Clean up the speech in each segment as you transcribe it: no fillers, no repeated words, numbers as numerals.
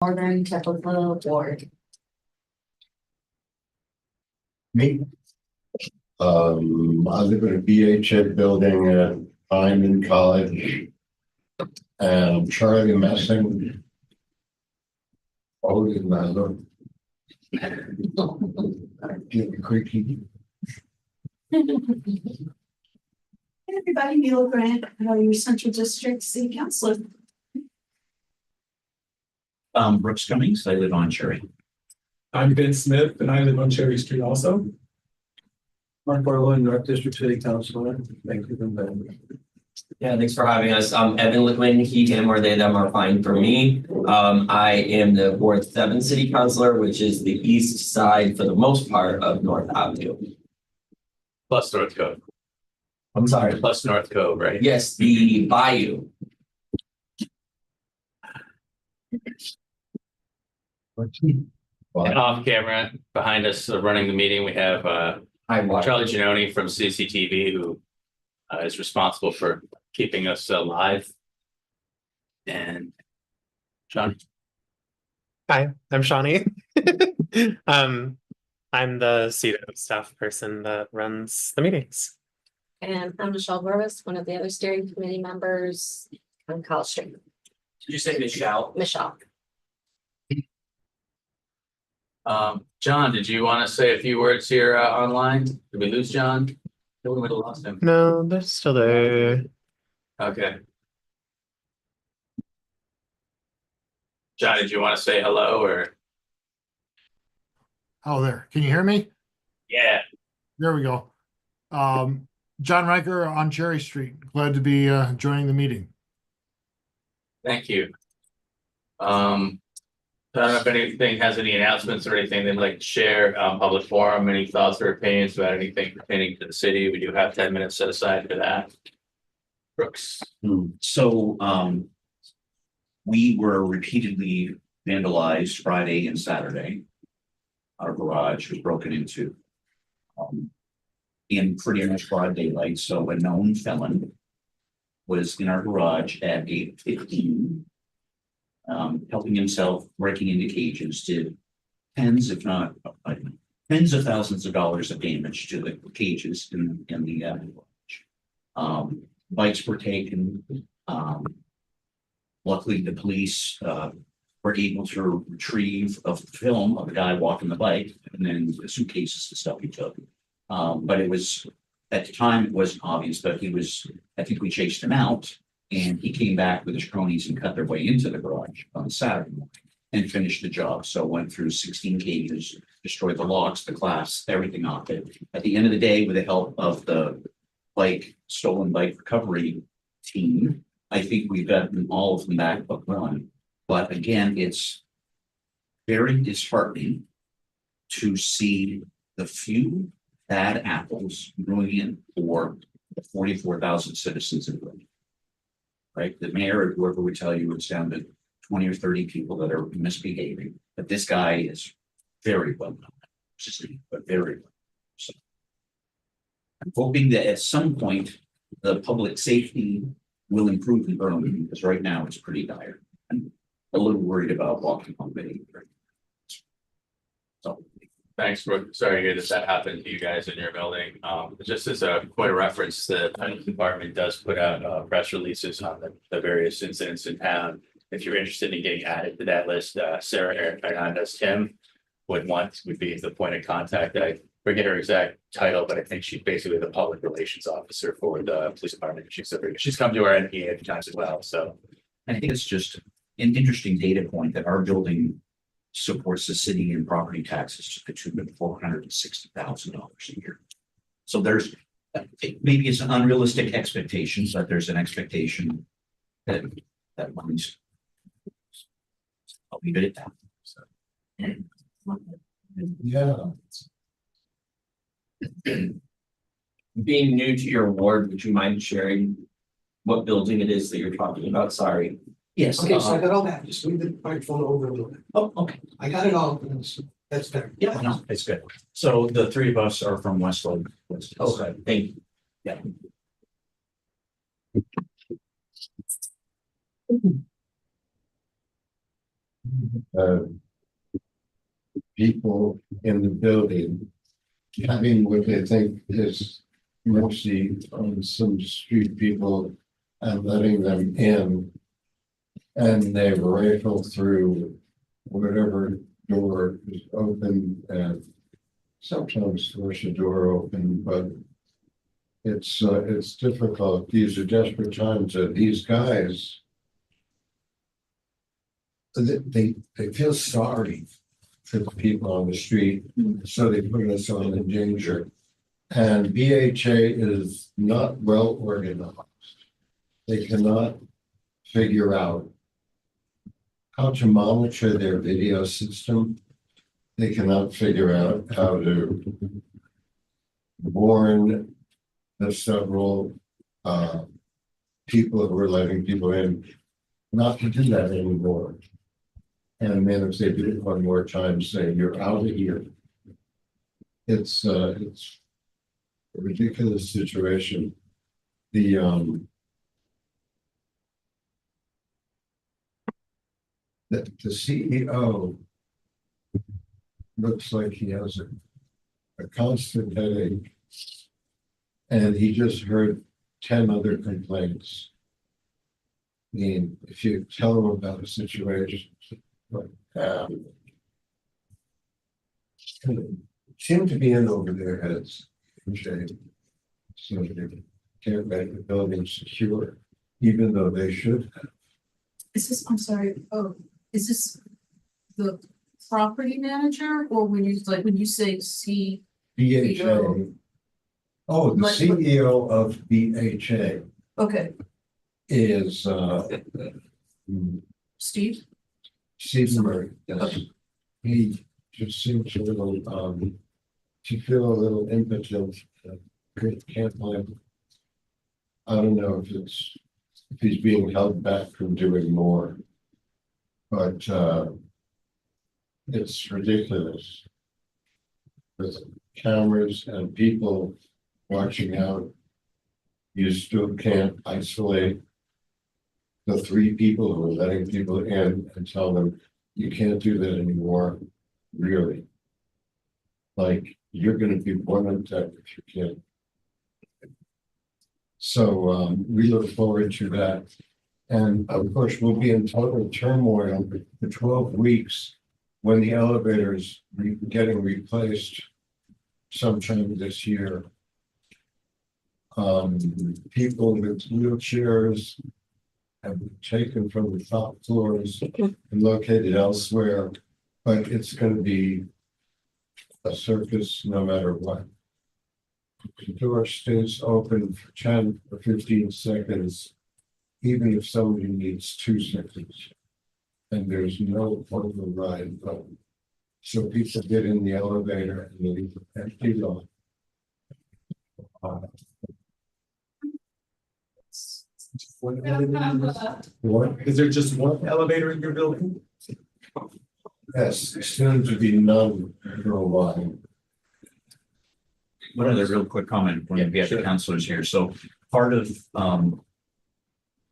Northern Typical Board. Me. I live in a BHA building at Hyman College. And I'm Charlie Messing. Older than I look. Getting creaky. Everybody, Neil Grant, your Central District City Councilor. Brooks Cummings, I live on Cherry. I'm Ben Smith and I live on Cherry Street also. Mark Barlow, North District City Councilor. Thank you for that. Yeah, thanks for having us. Evan Liquin, he, him, or they, them are fine for me. I am the Ward 7 City Councilor, which is the east side for the most part of North Avenue. Plus North Cove. I'm sorry. Plus North Cove, right? Yes, the Bayou. And off camera, behind us, running the meeting, we have I watch. Charlie Giannoni from CCTV, who is responsible for keeping us live. And Sean. Hi, I'm Shawnee. I'm the CEDO staff person that runs the meetings. And I'm Michelle Burvis, one of the other steering committee members on College Street. Did you say Michelle? Michelle. John, did you want to say a few words here online? Did we lose John? We would have lost him. No, they're still there. Okay. John, did you want to say hello or? Oh, there. Can you hear me? Yeah. There we go. John Riker on Cherry Street. Glad to be joining the meeting. Thank you. I don't know if anything has any announcements or anything they'd like to share, public forum, any thoughts or opinions about anything pertaining to the city. We do have 10 minutes set aside for that. Brooks. So we were repeatedly vandalized Friday and Saturday. Our garage was broken into in pretty much broad daylight. So a known felon was in our garage at 8:15. Helping himself, breaking into cages, did tens, if not tens of thousands of dollars of damage to the cages in the garage. Bikes were taken. Luckily, the police were able to retrieve a film of the guy walking the bike, and then the suitcases and stuff he took. But it was, at the time, it wasn't obvious, but I think we chased him out. And he came back with his cronies and cut their way into the garage on Saturday morning and finished the job. So went through 16 cages, destroyed the locks, the clasps, everything off it. At the end of the day, with the help of the stolen bike recovery team, I think we've gotten all of them back but one. But again, it's very disheartening to see the few bad apples growing in for the 44,000 citizens in Burlington. Right, the mayor or whoever would tell you it's down to 20 or 30 people that are misbehaving, but this guy is very well known, but very well. So I'm hoping that at some point the public safety will improve in Burlington, because right now it's pretty dire. I'm a little worried about walking home behavior. So Thanks, Brooke. Sorry to hear that happened to you guys in your building. Just as a point of reference, the planning department does put out press releases on the various incidents in town. If you're interested in getting added to that list, Sarah Hernandez Tim would be the point of contact. I forget her exact title, but I think she's basically the public relations officer for the police department. She's come to our NPA a few times as well. So I think it's just an interesting data point that our building supports the city in property taxes to the tune of $460,000 a year. So there's maybe it's an unrealistic expectation, but there's an expectation that money's. I'll leave it at that. So. Yeah. Being new to your ward, would you mind sharing what building it is that you're talking about? Sorry. Yes. Okay, so I got all that. Just leave the microphone over a little bit. Oh, okay. I got it all. That's better. Yeah, no, it's good. So the three of us are from Westlake. Okay, thank you. Yeah. uh, people in the building having what they think is mercy on some street people and letting them in. And they rifle through whatever door is open and sometimes force a door open, but it's difficult. These are desperate times. These guys, they feel sorry for the people on the street, so they put us on in danger. And BHA is not well organized. They cannot figure out how to monitor their video system. They cannot figure out how to warn the several people who are letting people in not to do that anymore. And then if they do it one more time, say you're out of here. It's a ridiculous situation. The CEO looks like he has a constant headache. And he just heard 10 other complaints. I mean, if you tell them about a situation, seem to be in over their heads. So they can't make the building secure, even though they should have. Is this, I'm sorry, is this the property manager or when you say C? BHA. Oh, the CEO of BHA Okay, is Steve? Steve Murray, yes. Okay. He just seems a little to feel a little impotent. Can't find. I don't know if he's being held back from doing more, but it's ridiculous. With cameras and people watching out, you still can't isolate the 3 people who are letting people in and tell them you can't do that anymore. Really, like you're going to be one on deck if you can't. So we look forward to that, and of course we'll be in total turmoil for 12 weeks when the elevators getting replaced sometime this year. People with wheelchairs have been taken from the top floors and located elsewhere, but it's going to be a circus no matter what. The door stays open for 10 or 15 seconds, even if somebody needs 2 seconds. And there's no override button. So people get in the elevator and they leave the empty lot. What? Is there just one elevator in your building? Yes, soon to be none for a while. One other real quick comment when we have the counselors here. So part of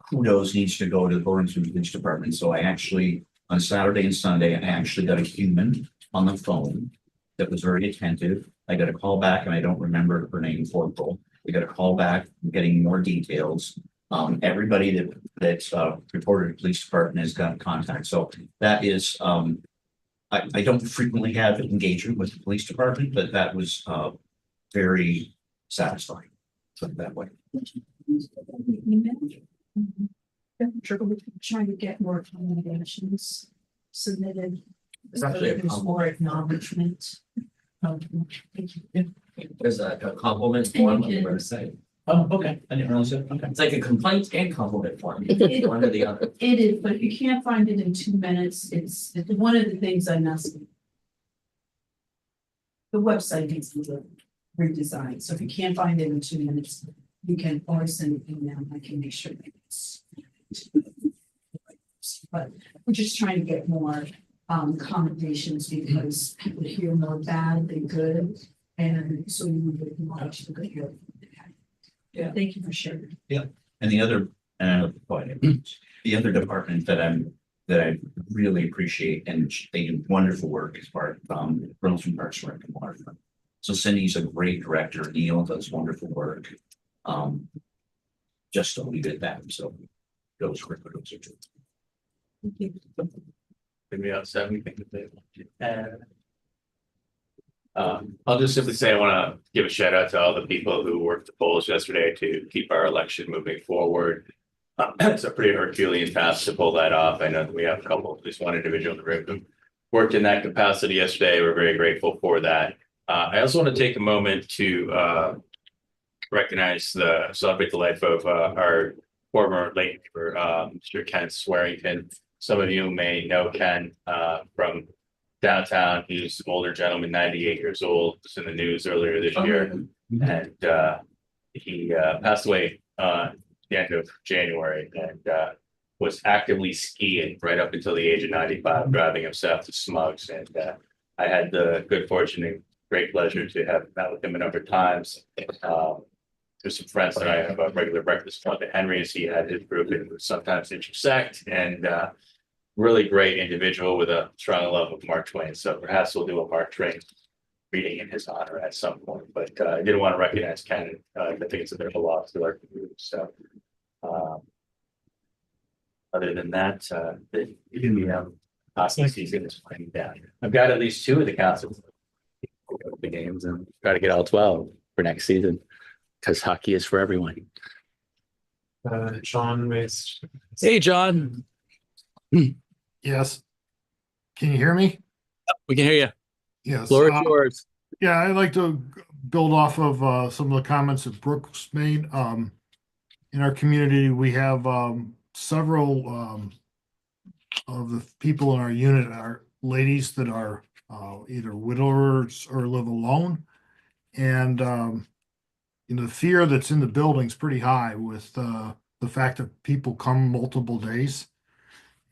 kudos needs to go to the Burlington Police Department. So I actually, on Saturday and Sunday, I actually got a human on the phone that was very attentive. I got a call back and I don't remember her name, Corporal. We got a call back getting more details. Everybody that reported to the police department has got contact. So that is I don't frequently have engagement with the police department, but that was very satisfying. Put it that way. Trying to get more accommodations submitted. It's actually a There's more acknowledgement. There's a compliment form on the website. Oh, okay. I didn't realize that. Okay. It's like a complaint and compliment form. It- One or the other. It is, but if you can't find it in 2 minutes, it's one of the things I messed with. The website needs to be redesigned, so if you can't find it in 2 minutes, you can always send an email, I can make sure that it's. But we're just trying to get more accommodations because people hear more bad than good, and so we would watch the good here. Yeah. Thank you for sharing. And the other, the other department that I'm that I really appreciate, and they do wonderful work as part of Burlington Parks and Rec and Waterfront. So Cindy's a great director. Neil does wonderful work. Just don't leave it at that. So those are two. Maybe outside, we think that they want to add. I'll just simply say I want to give a shout out to all the people who worked the polls yesterday to keep our election moving forward. It's a pretty Herculean task to pull that off. I know that we have a couple, at least one individual in the room who worked in that capacity yesterday. We're very grateful for that. I also want to take a moment to celebrate the life of our former late neighbor, Mr. Ken Swearington. Some of you may know Ken from downtown. He's an older gentleman, 98 years old. Was in the news earlier this year, and he passed away the end of January, and was actively skiing right up until the age of 95, driving himself to Smugs. And I had the good fortune and great pleasure to have met with him a number of times. There's some friends that I have a regular breakfast club at Henry's. He had his group and would sometimes intersect, and really great individual with a strong love of Mark Twain. So perhaps we'll do a Mark Twain reading in his honor at some point, but I didn't want to recognize Ken. I think it's a bit of a loss to our community. So other than that, the hockey season is winding down. I've got at least 2 of the councils the games and try to get all 12 for next season, because hockey is for everyone. Sean raised. Hey, John. Yes. Can you hear me? We can hear you. Yes. Floor is yours. Yeah, I'd like to build off of some of the comments that Brooks made. In our community, we have several of the people in our unit are ladies that are either widowers or live alone. And the fear that's in the building's pretty high with the fact that people come multiple days.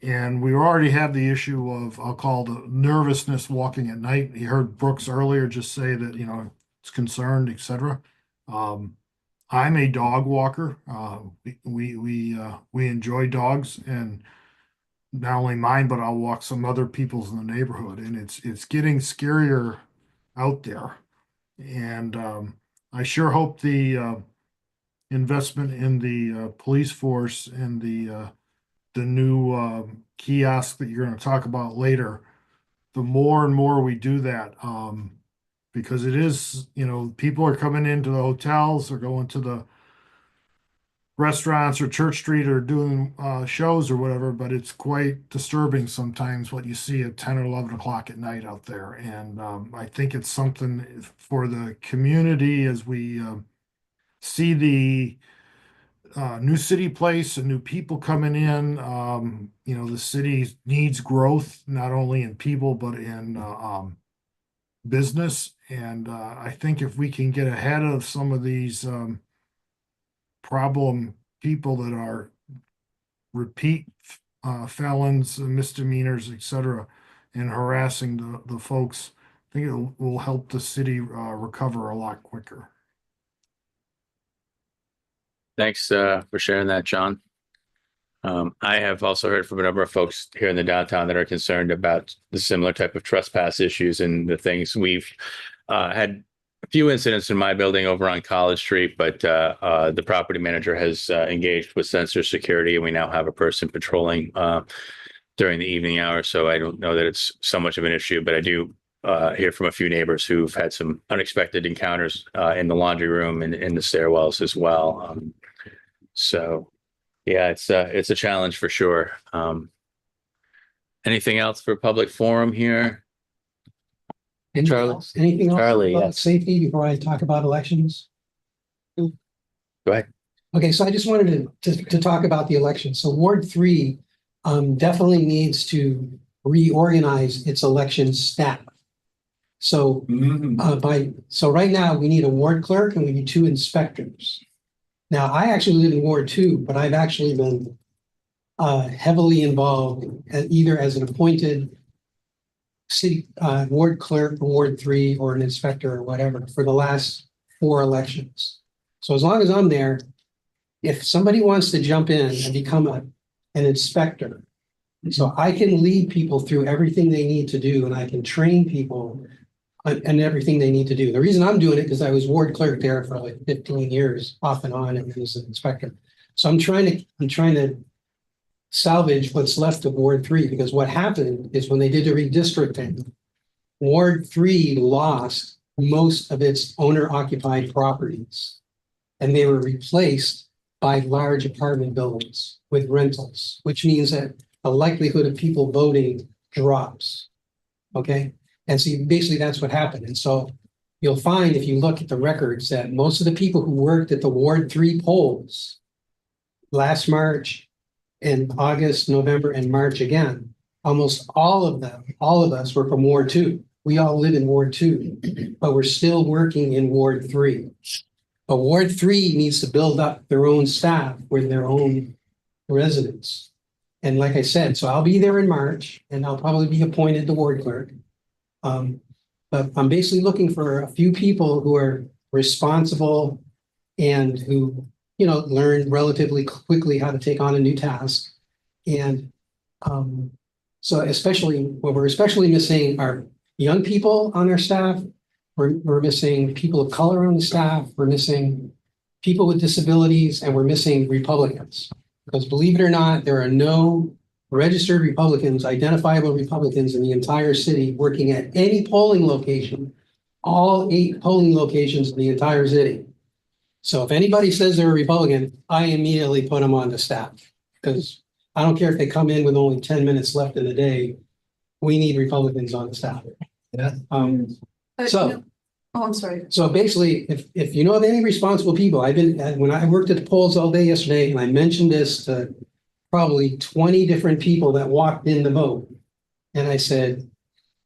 And we already have the issue of, I'll call the nervousness walking at night. You heard Brooks earlier just say that, it's concerned, etc. I'm a dog walker. We enjoy dogs, and not only mine, but I'll walk some other people's in the neighborhood. And it's getting scarier out there. And I sure hope the investment in the police force and the new kiosk that you're going to talk about later, the more and more we do that, because it is, people are coming into the hotels or going to the restaurants or Church Street or doing shows or whatever, but it's quite disturbing sometimes what you see at 10 or 11 o'clock at night out there. And I think it's something for the community as we see the new city place and new people coming in. The city needs growth, not only in people, but in business. And I think if we can get ahead of some of these problem people that are repeat felons, misdemeanors, etc., and harassing the folks, I think it will help the city recover a lot quicker. Thanks for sharing that, John. I have also heard from a number of folks here in the downtown that are concerned about the similar type of trespass issues and the things. We've had a few incidents in my building over on College Street, but the property manager has engaged with sensor security, and we now have a person patrolling during the evening hours. So I don't know that it's so much of an issue, but I do hear from a few neighbors who've had some unexpected encounters in the laundry room and in the stairwells as well. So yeah, it's a challenge for sure. Anything else for public forum here? Charlie? Anything else Charlie, about yes. safety before I talk about elections? Go ahead. Okay, so I just wanted to talk about the election. So Ward 3 definitely needs to reorganize its election staff. So right now we need a ward clerk and we need 2 inspectors. Now I actually live in Ward 2, but I've actually been heavily involved either as an appointed city ward clerk for Ward 3 or an inspector or whatever for the last 4 elections. So as long as I'm there, if somebody wants to jump in and become an inspector, So I can lead people through everything they need to do, and I can train people on everything they need to do. The reason I'm doing it, because I was ward clerk there for like 15 years, off and on, and as an inspector. So I'm trying to salvage what's left of Ward 3, because what happened is when they did the redistricting, Ward 3 lost most of its owner-occupied properties, and they were replaced by large apartment buildings with rentals, which means that the likelihood of people voting drops. Okay, and so basically that's what happened. And so you'll find, if you look at the records, that most of the people who worked at the Ward 3 polls last March and August, November, and March again, almost all of them, all of us were from Ward 2. We all live in Ward 2, but we're still working in Ward 3. But Ward 3 needs to build up their own staff with their own residents. And like I said, so I'll be there in March, and I'll probably be appointed the ward clerk. But I'm basically looking for a few people who are responsible and who, you know, learn relatively quickly how to take on a new task. And so especially, what we're especially missing are young people on our staff. We're missing people of color on the staff. We're missing people with disabilities, and we're missing Republicans. Because believe it or not, there are no registered Republicans, identifiable Republicans in the entire city working at any polling location, all 8 polling locations in the entire city. So if anybody says they're a Republican, I immediately put them on the staff, because I don't care if they come in with only 10 minutes left in the day. We need Republicans on the staff. Yeah. So, Oh, I'm sorry. so basically, if you know of any responsible people, when I worked at the polls all day yesterday, and I mentioned this to probably 20 different people that walked in to vote. And I said,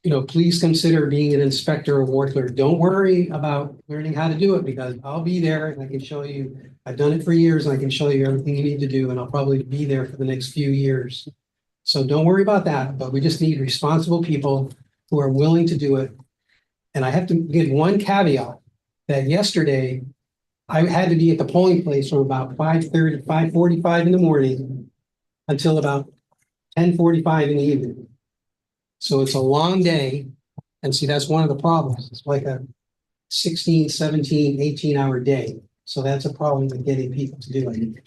you know, please consider being an inspector or ward clerk. Don't worry about learning how to do it, because I'll be there and I can show you. I've done it for years, and I can show you everything you need to do, and I'll probably be there for the next few years. So don't worry about that, but we just need responsible people who are willing to do it. And I have to give one caveat, that yesterday I had to be at the polling place from about 5:30, 5:45 in the morning until about 10:45 in the evening. So it's a long day. And see, that's one of the problems. It's like a 16, 17, 18-hour day. So that's a problem with getting people to do it.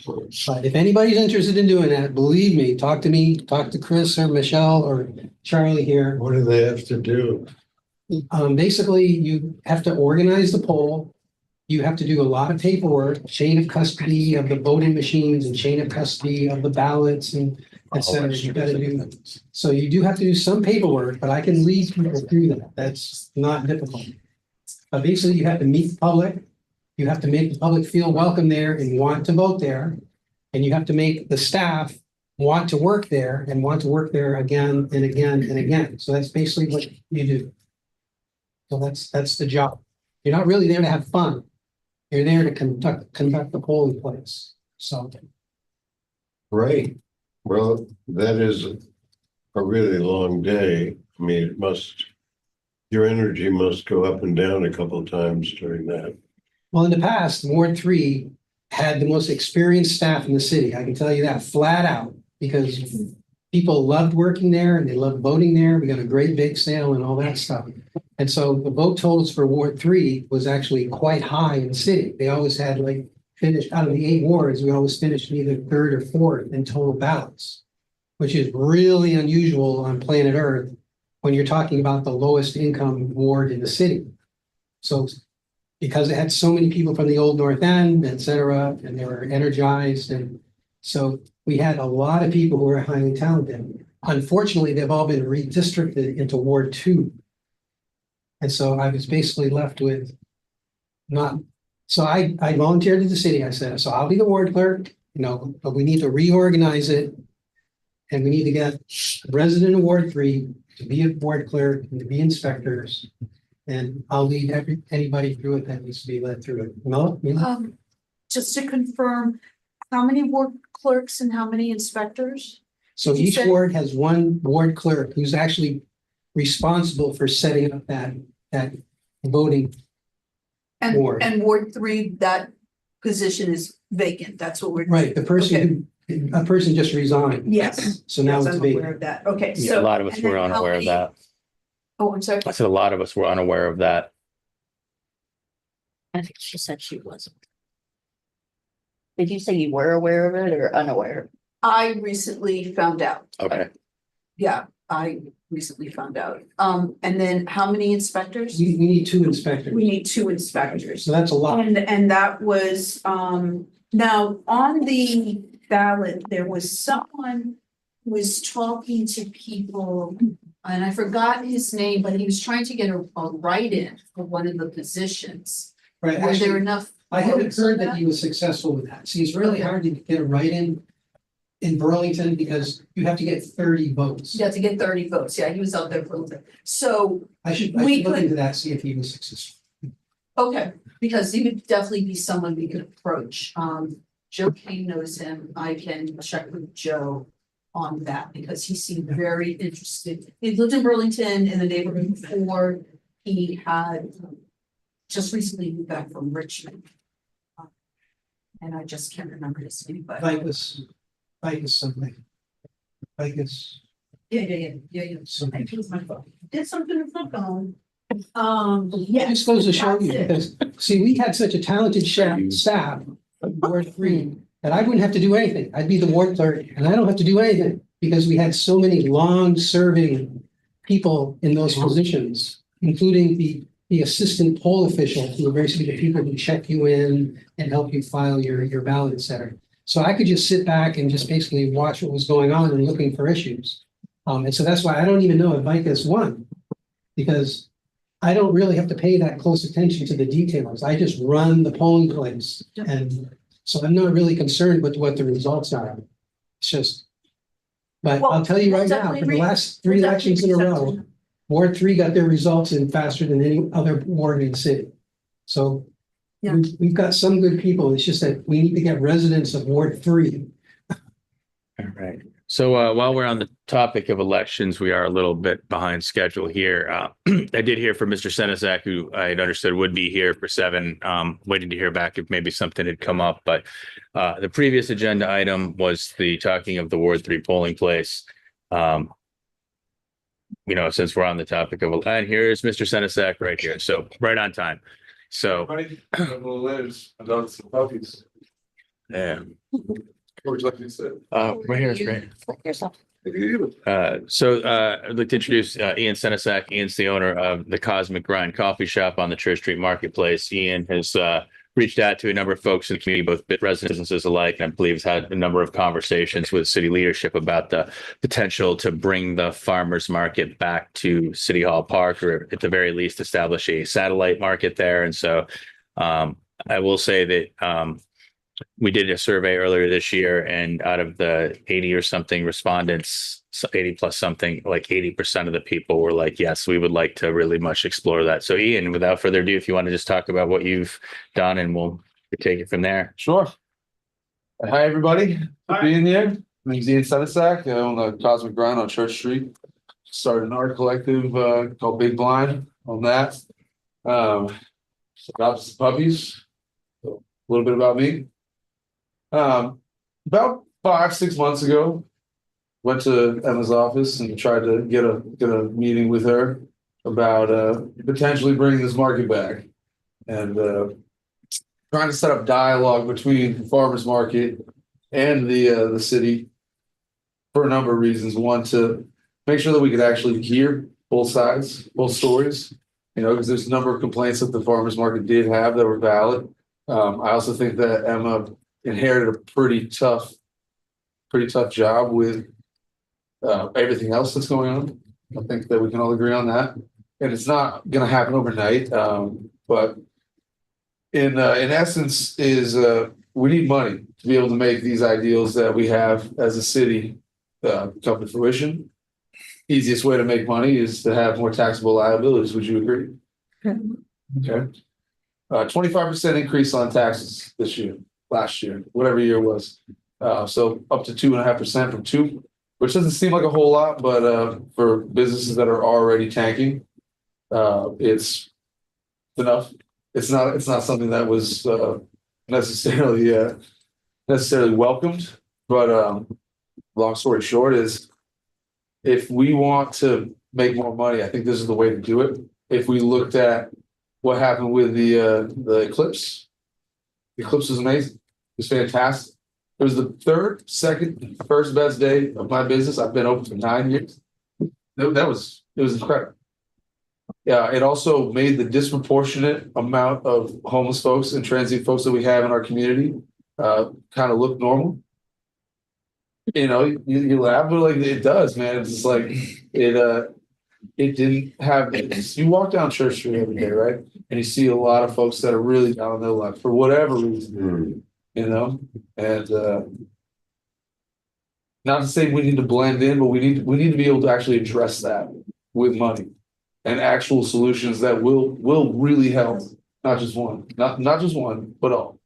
But if anybody's interested in doing that, believe me, talk to me, talk to Chris or Michelle or Charlie here. What do they have to do? Basically, you have to organize the poll. You have to do a lot of paperwork, chain of custody of the voting machines and chain of custody of the ballots and et cetera. You gotta do. So you do have to do some paperwork, but I can lead people through that. That's not difficult. But basically, you have to meet the public. You have to make the public feel welcome there and want to vote there. And you have to make the staff want to work there and want to work there again and again and again. So that's basically what you do. So that's the job. You're not really there to have fun. You're there to conduct the polling place. So. Right. Well, that is a really long day. I mean, your energy must go up and down a couple of times during that. Well, in the past, Ward 3 had the most experienced staff in the city. I can tell you that flat out, because people loved working there and they loved voting there. We got a great bake sale and all that stuff. And so the vote totals for Ward 3 was actually quite high in the city. They always had finished out of the 8 wards, we always finished either 3rd or 4th in total ballots, which is really unusual on planet Earth when you're talking about the lowest income ward in the city. So because it had so many people from the old North End, et cetera, and they were energized. And so we had a lot of people who were highly talented. Unfortunately, they've all been redistricted into Ward 2. And so I was basically left with so I volunteered to the city. I said, so I'll be the ward clerk, but we need to reorganize it. And we need to get a resident of Ward 3 to be a ward clerk and to be inspectors. And I'll lead anybody through it that needs to be led through it. No? Just to confirm, how many ward clerks and how many inspectors? So each ward has one ward clerk who's actually responsible for setting up that voting ward. And Ward 3, that position is vacant. That's what we're. Right. The person A person just resigned. Yes. So now Yes, it's I'm vacant. aware of that. Okay, Yeah, so. a lot of us and were then how unaware of many- that. Oh, I'm sorry. I said a lot of us were unaware of that. I think she said she wasn't. Did you say you were aware of it or unaware? I recently found out. Okay. Yeah, I recently found out. And then how many inspectors? We need 2 inspectors. We need 2 inspectors. So that's a lot. And that was, now on the ballot, there was someone who was talking to people. And I forgot his name, but he was trying to get a write-in for one of the positions. Right, Were there actually, enough? I haven't votes on heard that he was successful with that. See, it's really hard to get a write-in in Burlington because you have to get 30 votes. You have to get 30 votes. Yeah, he was out there for a little bit. So, I should We look could- into that, see if he was successful. okay, because he would definitely be someone we could approach. Joe Kane knows him. I can check with Joe on that because he seemed very interested. He lived in Burlington in the neighborhood before. He had just recently moved back from Richmond. And I just can't remember his name, but Vicus something. Vicus yeah. something. I chose my phone. Did something with my phone. It Yeah. just goes to show that's you, it. because, see, we had such a talented staff, Ward 3, that I wouldn't have to do anything. I'd be the ward clerk, and I don't have to do anything, because we had so many long-serving people in those positions, including the assistant poll officials, who are basically the people who check you in and help you file your ballot, et cetera. So I could just sit back and just basically watch what was going on and looking for issues. And so that's why I don't even know if Vicus won, because I don't really have to pay that close attention to the details. I just run the polling place. And so I'm not really concerned with what the results are. It's just, but Well, I'll tell you we'll right now, for definitely the last 3 we'll elections in a definitely reach out row, to him. Ward 3 got their results in faster than any other ward in the city. So Yeah. we've got some good people. It's just that we need to get residents of Ward 3. All right. So while we're on the topic of elections, we are a little bit behind schedule here. I did hear from Mr. Senesak, who I had understood would be here for 7, waiting to hear back if maybe something had come up. But the previous agenda item was the talking of the Ward 3 polling place. Since we're on the topic of, and here's Mr. Senesak right here. So right on time. So, yeah. What would you like me to say? Right here is great. Yourself. I'd like to introduce Ian Senesak. Ian's the owner of the Cosmic Grind Coffee Shop on the Church Street Marketplace. Ian has reached out to a number of folks in the community, both residents and businesses alike, and I believe has had a number of conversations with city leadership about the potential to bring the farmers market back to City Hall Park, or at the very least establish a satellite market there. And so I will say that we did a survey earlier this year, and out of the 80 or something respondents, 80 plus something, like 80% of the people were like, yes, we would like to really much explore that. So Ian, without further ado, if you want to just talk about what you've done, and we'll take it from there. Sure. Hi, everybody. For being here. My name's Ian Senesak. I own the Cosmic Grind on Church Street. Started an art collective called Big Blind on that. Adopted some puppies. So, a little bit about me. About 5-6 months ago, went to Emma's office and tried to get a meeting with her about potentially bringing this market back, and trying to set up dialogue between the farmers market and the city for a number of reasons. One, to make sure that we could actually hear both sides, both stories, because there's a number of complaints that the farmers market did have that were valid. I also think that Emma inherited a pretty tough job with everything else that's going on. I think that we can all agree on that, and it's not going to happen overnight. But in essence, is we need money to be able to make these ideals that we have as a city come to fruition. Easiest way to make money is to have more taxable liabilities. Would you agree? Okay. 25% increase on taxes this year, last year, whatever year it was. So up to 2.5% from 2%, which doesn't seem like a whole lot, but for businesses that are already tanking, it's enough. It's not something that was necessarily welcomed, But long story short is if we want to make more money, I think this is the way to do it. If we looked at what happened with the eclipse. The eclipse was amazing. It was fantastic. It was the third, second, first best day of my business. I've been open for 9 years. It was incredible. Yeah, it also made the disproportionate amount of homeless folks and transient folks that we have in our community kind of look normal. You know, you laugh, but like it does, man. It's just like it didn't have you walk down Church Street every day, right? And you see a lot of folks that are really down on their luck for whatever reason, you know, and not to say we need to blend in, but we need to be able to actually address that with money and actual solutions that will really help, not just one, not just one, but all.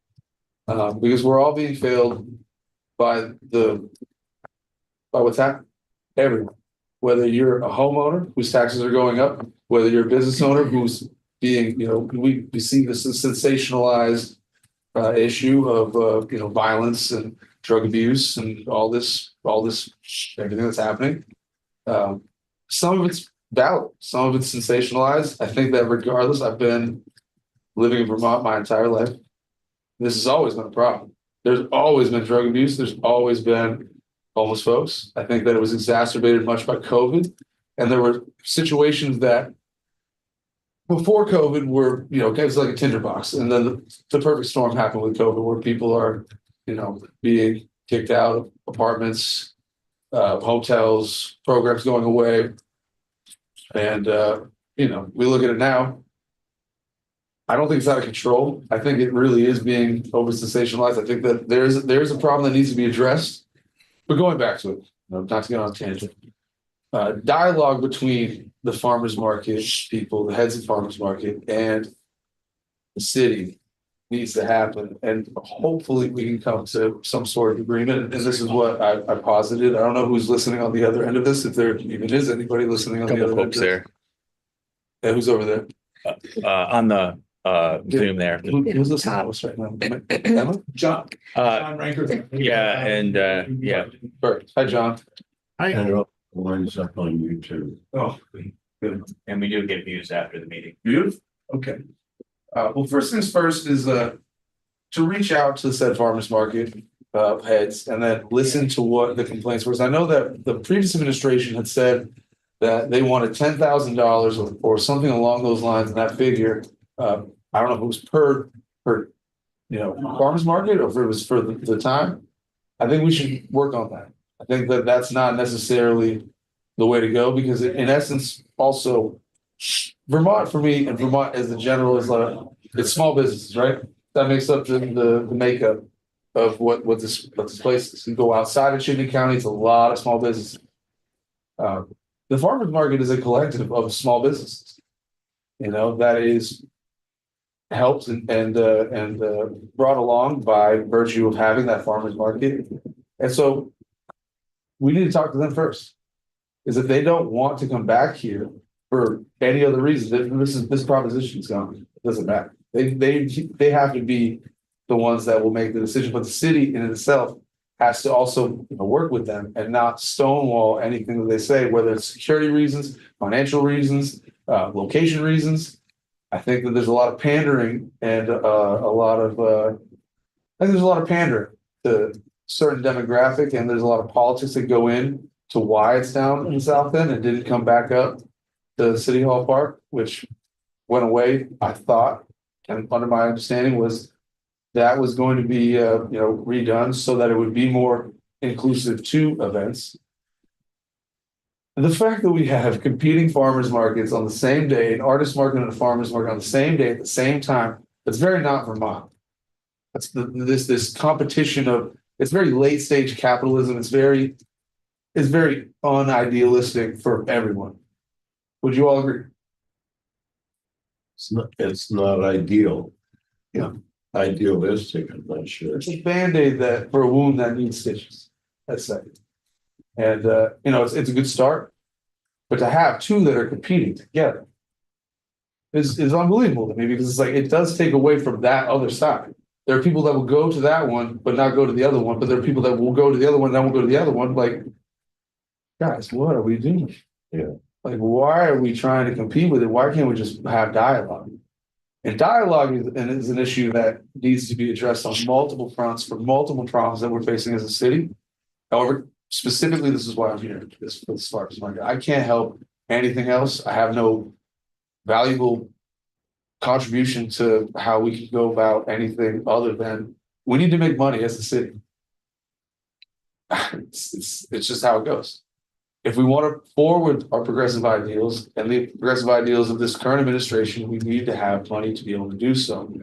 Because we're all being failed by what's happening. Everyone, whether you're a homeowner whose taxes are going up, whether you're a business owner who's being, you know, we see this sensationalized issue of violence and drug abuse and all this everything that's happening. Some of it's valid, some of it's sensationalized. I think that regardless, I've been living in Vermont my entire life. This has always been a problem. There's always been drug abuse. There's always been homeless folks. I think that it was exacerbated much by COVID. And there were situations that before COVID were, you know, it was like a tinderbox. And then the perfect storm happened with COVID where people are, you know, being kicked out of apartments, hotels, programs going away. And, you know, we look at it now. I don't think it's out of control. I think it really is being over sensationalized. I think that there's a problem that needs to be addressed. But going back to it, not to get on a tangent, dialogue between the farmers market people, the heads of farmers market, and the city needs to happen. And hopefully we can come to some sort of agreement. And this is what I posited. I don't know who's listening on the other end of this, if there even is anybody listening on the other end of this. There. Yeah, who's over there? On the Zoom there. Who's listening to us right now? Emma? John Ranker. Yeah, and yeah. Perfect. Hi, John. And it lines up on YouTube. Oh, good. And we do get views after the meeting. Beautiful. Okay. Well, first things first is to reach out to the said farmers market heads and then listen to what the complaints were. I know that the previous administration had said that they wanted $10,000 or something along those lines, and that figure. I don't know if it was per farmers market or if it was for the time. I think we should work on that. I think that that's not necessarily the way to go because in essence, also Vermont for me and Vermont as the general is it's small businesses, right? That makes up the makeup of what this place is. You go outside of Chittenden County, it's a lot of small businesses. The farmers market is a collective of small businesses, you know, that is helped and brought along by virtue of having that farmers market. And so we need to talk to them first. Is if they don't want to come back here for any other reason, this proposition is gone. It doesn't matter. They have to be the ones that will make the decision. But the city in itself has to also work with them and not stonewall anything that they say, whether it's security reasons, financial reasons, location reasons. I think that there's a lot of pandering and I think there's a lot of pandering to certain demographic, and there's a lot of politics that go in to why it's down in the South End and didn't come back up to City Hall Park, which went away. I thought, and under my understanding was that was going to be redone so that it would be more inclusive to events. The fact that we have competing farmers markets on the same day, an artist market and a farmers market on the same day at the same time, it's very not Vermont. That's this competition of, it's very late stage capitalism. It's very unidealistic for everyone. Would you all agree? It's not ideal. Yeah, idealistic, I'm not sure. It's a band-aid that for a wound that needs stitches. That's it. And it's a good start, but to have two that are competing together is unbelievable to me because it's like it does take away from that other side. There are people that will go to that one, but not go to the other one, but there are people that will go to the other one, and then will go to the other one, like. Guys, what are we doing? Yeah. Like, why are we trying to compete with it? Why can't we just have dialogue? And dialogue is an issue that needs to be addressed on multiple fronts for multiple problems that we're facing as a city. However, specifically, this is why I'm here, this farmers market. I can't help anything else. I have no valuable contribution to how we can go about anything other than we need to make money as a city. It's just how it goes. If we want to forward our progressive ideals and the progressive ideals of this current administration, we need to have money to be able to do so.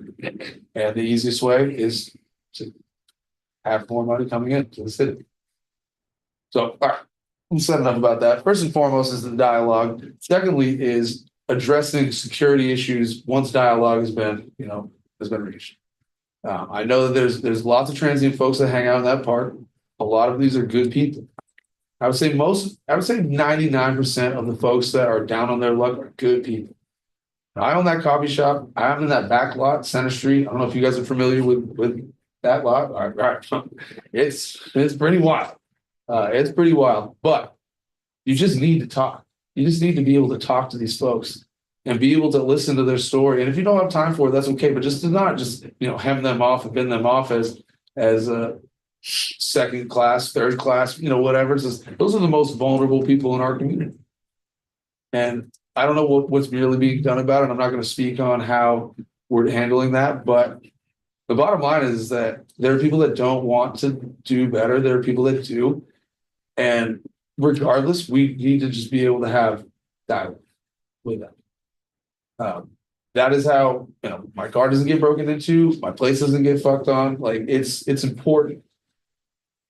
And the easiest way is to have more money coming into the city. So, all right, we've said enough about that. First and foremost is the dialogue. Secondly is addressing security issues once dialogue has been reached. I know that there's lots of transient folks that hang out in that park. A lot of these are good people. I would say 99% of the folks that are down on their luck are good people. I own that coffee shop. I'm in that back lot, Center Street. I don't know if you guys are familiar with that lot. All right. It's pretty wild. It's pretty wild, but you just need to talk. You just need to be able to talk to these folks and be able to listen to their story. And if you don't have time for it, that's okay. But just to not just hem them off and bend them off as second class, third class, whatever. It's just, those are the most vulnerable people in our community. And I don't know what's really being done about it. I'm not going to speak on how we're handling that, but the bottom line is that there are people that don't want to do better. There are people that do. And regardless, we need to just be able to have dialogue with them. That is how, my car doesn't get broken into, my place doesn't get fucked on. Like it's important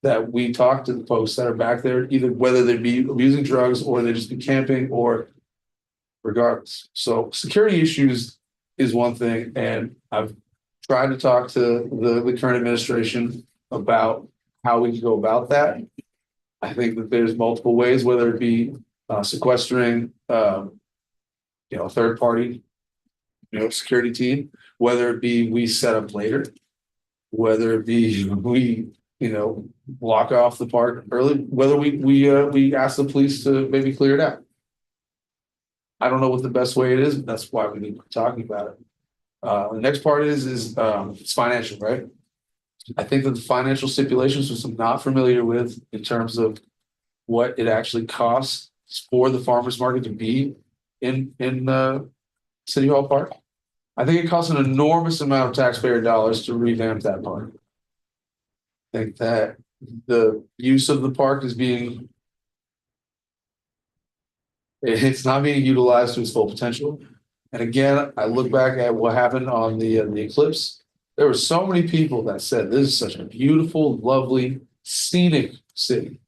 that we talk to the folks that are back there, either whether they be abusing drugs or they just be camping or regardless. So security issues is one thing. And I've tried to talk to the current administration about how we can go about that. I think that there's multiple ways, whether it be sequestering, a third party, security team, whether it be we set up later, whether it be we, block off the park early, whether we ask the police to maybe clear it out. I don't know what the best way it is, but that's why we need to be talking about it. The next part is it's financial, right? I think that the financial stipulations, which I'm not familiar with in terms of what it actually costs for the farmers market to be in City Hall Park. I think it costs an enormous amount of taxpayer dollars to revamp that park. I think that the use of the park it's not being utilized to its full potential. And again, I look back at what happened on the eclipse. There were so many people that said this is such a beautiful, lovely, scenic city.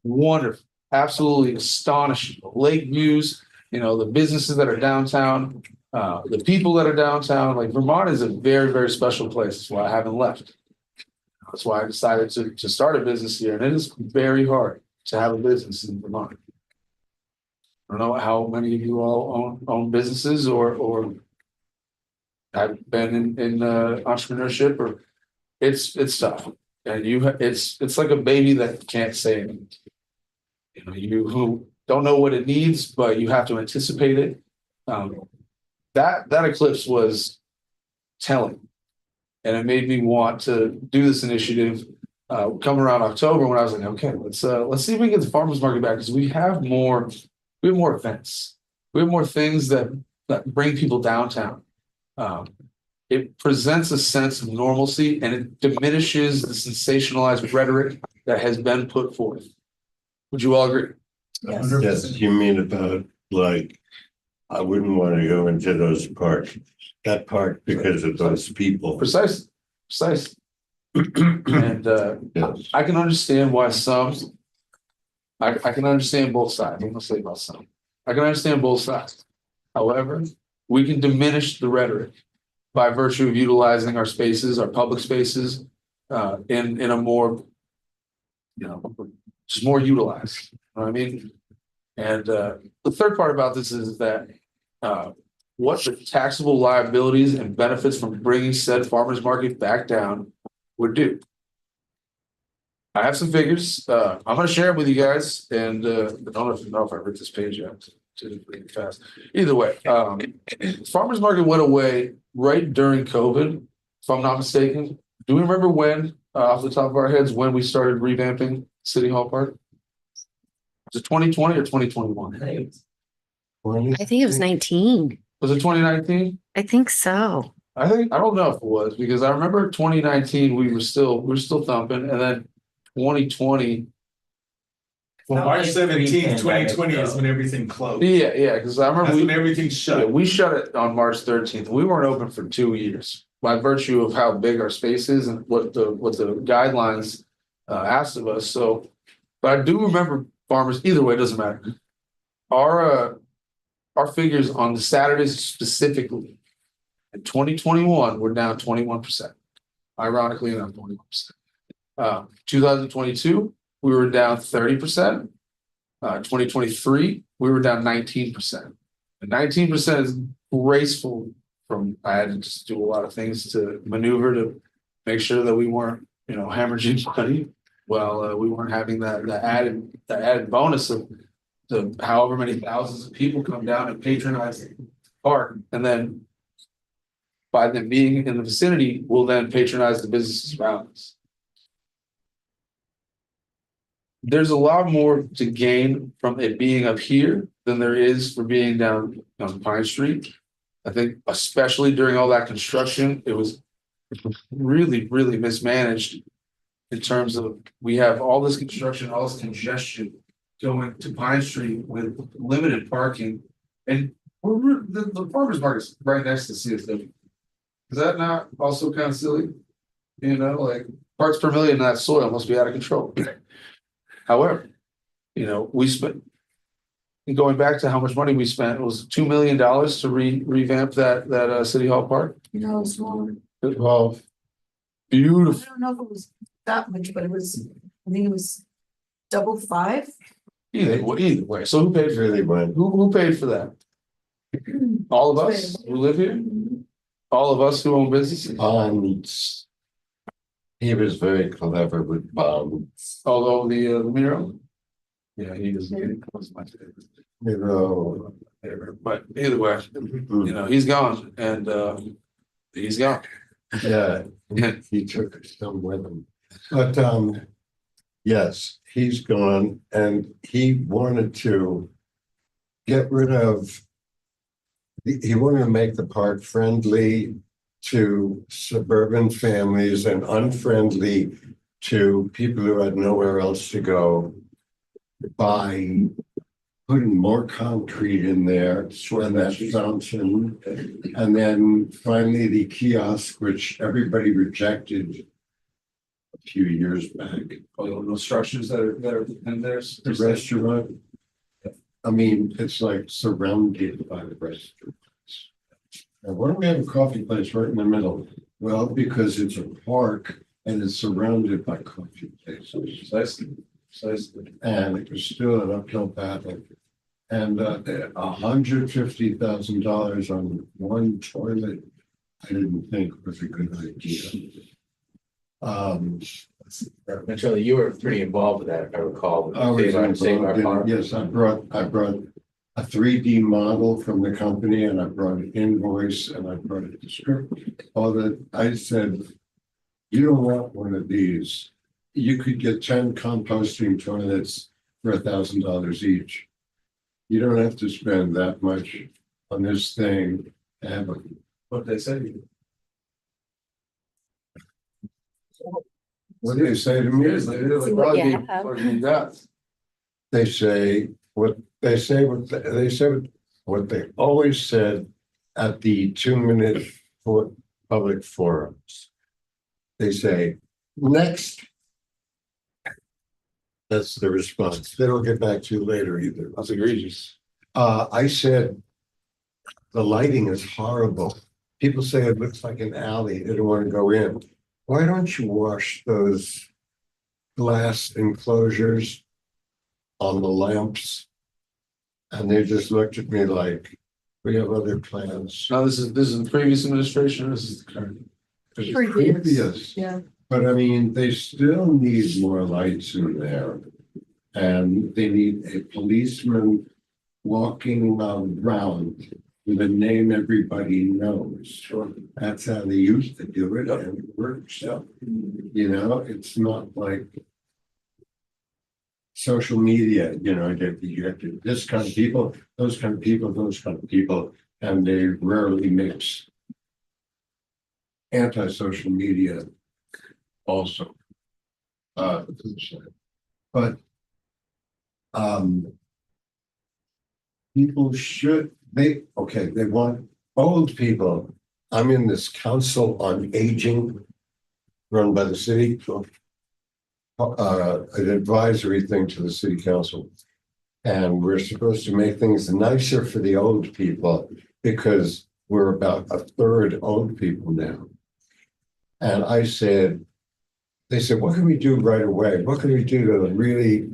Wonderful, absolutely astonishing. Lake views, the businesses that are downtown, the people that are downtown. Like Vermont is a very, very special place. That's why I haven't left. That's why I decided to start a business here. And it is very hard to have a business in Vermont. I don't know how many of you all own businesses or have been in entrepreneurship, or it's tough. And it's like a baby that can't say anything. You who don't know what it needs, but you have to anticipate it. That eclipse was telling. And it made me want to do this initiative come around October when I was like, okay, let's see if we can get the farmers market back, because we have more events. We have more things that bring people downtown. It presents a sense of normalcy and it diminishes the sensationalized rhetoric that has been put forth. Would you all agree? Yes, you mean about I wouldn't want to go into those parks, that park because of those people. Precisely. And Yes. I can understand why some, I can understand both sides. I'm gonna say about some. I can understand both sides. However, we can diminish the rhetoric by virtue of utilizing our spaces, our public spaces, in a more, just more utilized. You know what I mean? And the third part about this is that what the taxable liabilities and benefits from bringing said farmer's market back down would do. I have some figures, I'm gonna share them with you guys, and I don't know if I read this page yet. Did it pretty fast. Either way, farmer's market went away right during COVID, if I'm not mistaken. Do we remember when, off the top of our heads, when we started revamping City Hall Park? Was it 2020 or 2021? I think it was 19. Was it 2019? I think so. I don't know if it was, because I remember 2019, we were still thumping, and then 2020. Well, March 17th, 2020 is though. when everything closed. Yeah, because I remember That's when we, everything yeah, shut. we shut it on March 13th. We weren't open for 2 years by virtue of how big our space is and what the guidelines asked of us. So, but I do remember farmers, either way, it doesn't matter. Our figures on the Saturdays specifically in 2021 were down 21%. Ironically enough, 21%. 2022, we were down 30%. 2023, we were down 19%. And 19% is graceful from, I had to just do a lot of things to maneuver to make sure that we weren't, hemorrhaging money. Well, we weren't having that added bonus of the however many thousands of people come down and patronize the park. And then by them being in the vicinity, will then patronize the businesses around us. There's a lot more to gain from it being up here than there is for being down on Pine Street. I think especially during all that construction, it was really, really mismanaged in terms of we have all this construction, all this congestion going to Pine Street with limited parking. And the farmer's market's right next to CSW. Is that not also kind of silly? Like parts per million in that soil must be out of control. However, we spent, going back to how much money we spent, it was $2 million to revamp that City Hall Park. No, it's more. Well, I Beautiful. don't know if it was that much, but I think it was double five. Either way. So who paid for really went. who paid for that? All of us who live here? All of us who own businesses? Bonds. He was very clever with bonds. Although the mural? Yeah, he doesn't get it close much. But either way, he's gone and he's gone. Yeah, he took some with him. But yes, he's gone and he wanted to get rid of, he wanted to make the park friendly to suburban families and unfriendly to people who had nowhere else to go by putting more concrete in there and that fountain. And then finally the kiosk, which everybody rejected a few years back. All those structures that are in there. The restaurant, I mean, it's like surrounded by the restaurants. And why don't we have a coffee place right in the middle? Well, because it's a park and it's surrounded by coffee places. Precisely. And it was still an uphill battle. And $150,000 on one toilet, I didn't think was a good idea. Charlie, you were pretty involved with that, if I recall. I was involved in it. Yes, I brought a 3D model from the company and I brought an invoice and I brought a description. All that I said, you don't want one of these. You could get 10 composting toilets for $1,000 each. You don't have to spend that much on this thing ever. What they say. What do they say to me? See what you have. They say what they always said at the 2-minute public forums. They say, next. That's the response. They don't get back to you later either. That's egregious. I said, the lighting is horrible. People say it looks like an alley. They don't want to go in. Why don't you wash those glass enclosures on the lamps? And they just looked at me like, We have other plans. No, this is the previous administration, this is the current. It's Previous. Yeah. But I mean, they still need more lights in there. And they need a policeman walking around with a name everybody knows. Sure. That's how they used to do it, and it works. You know, it's not like social media, you know, you get this kind of people, those kind of people, those kind of people, and they rarely mix. Anti-social media also. But people should, they want old people. I'm in this council on aging run by the city. An advisory thing to the city council. And we're supposed to make things nicer for the old people because we're about a third old people now. And they said, what can we do right away? What can we do to really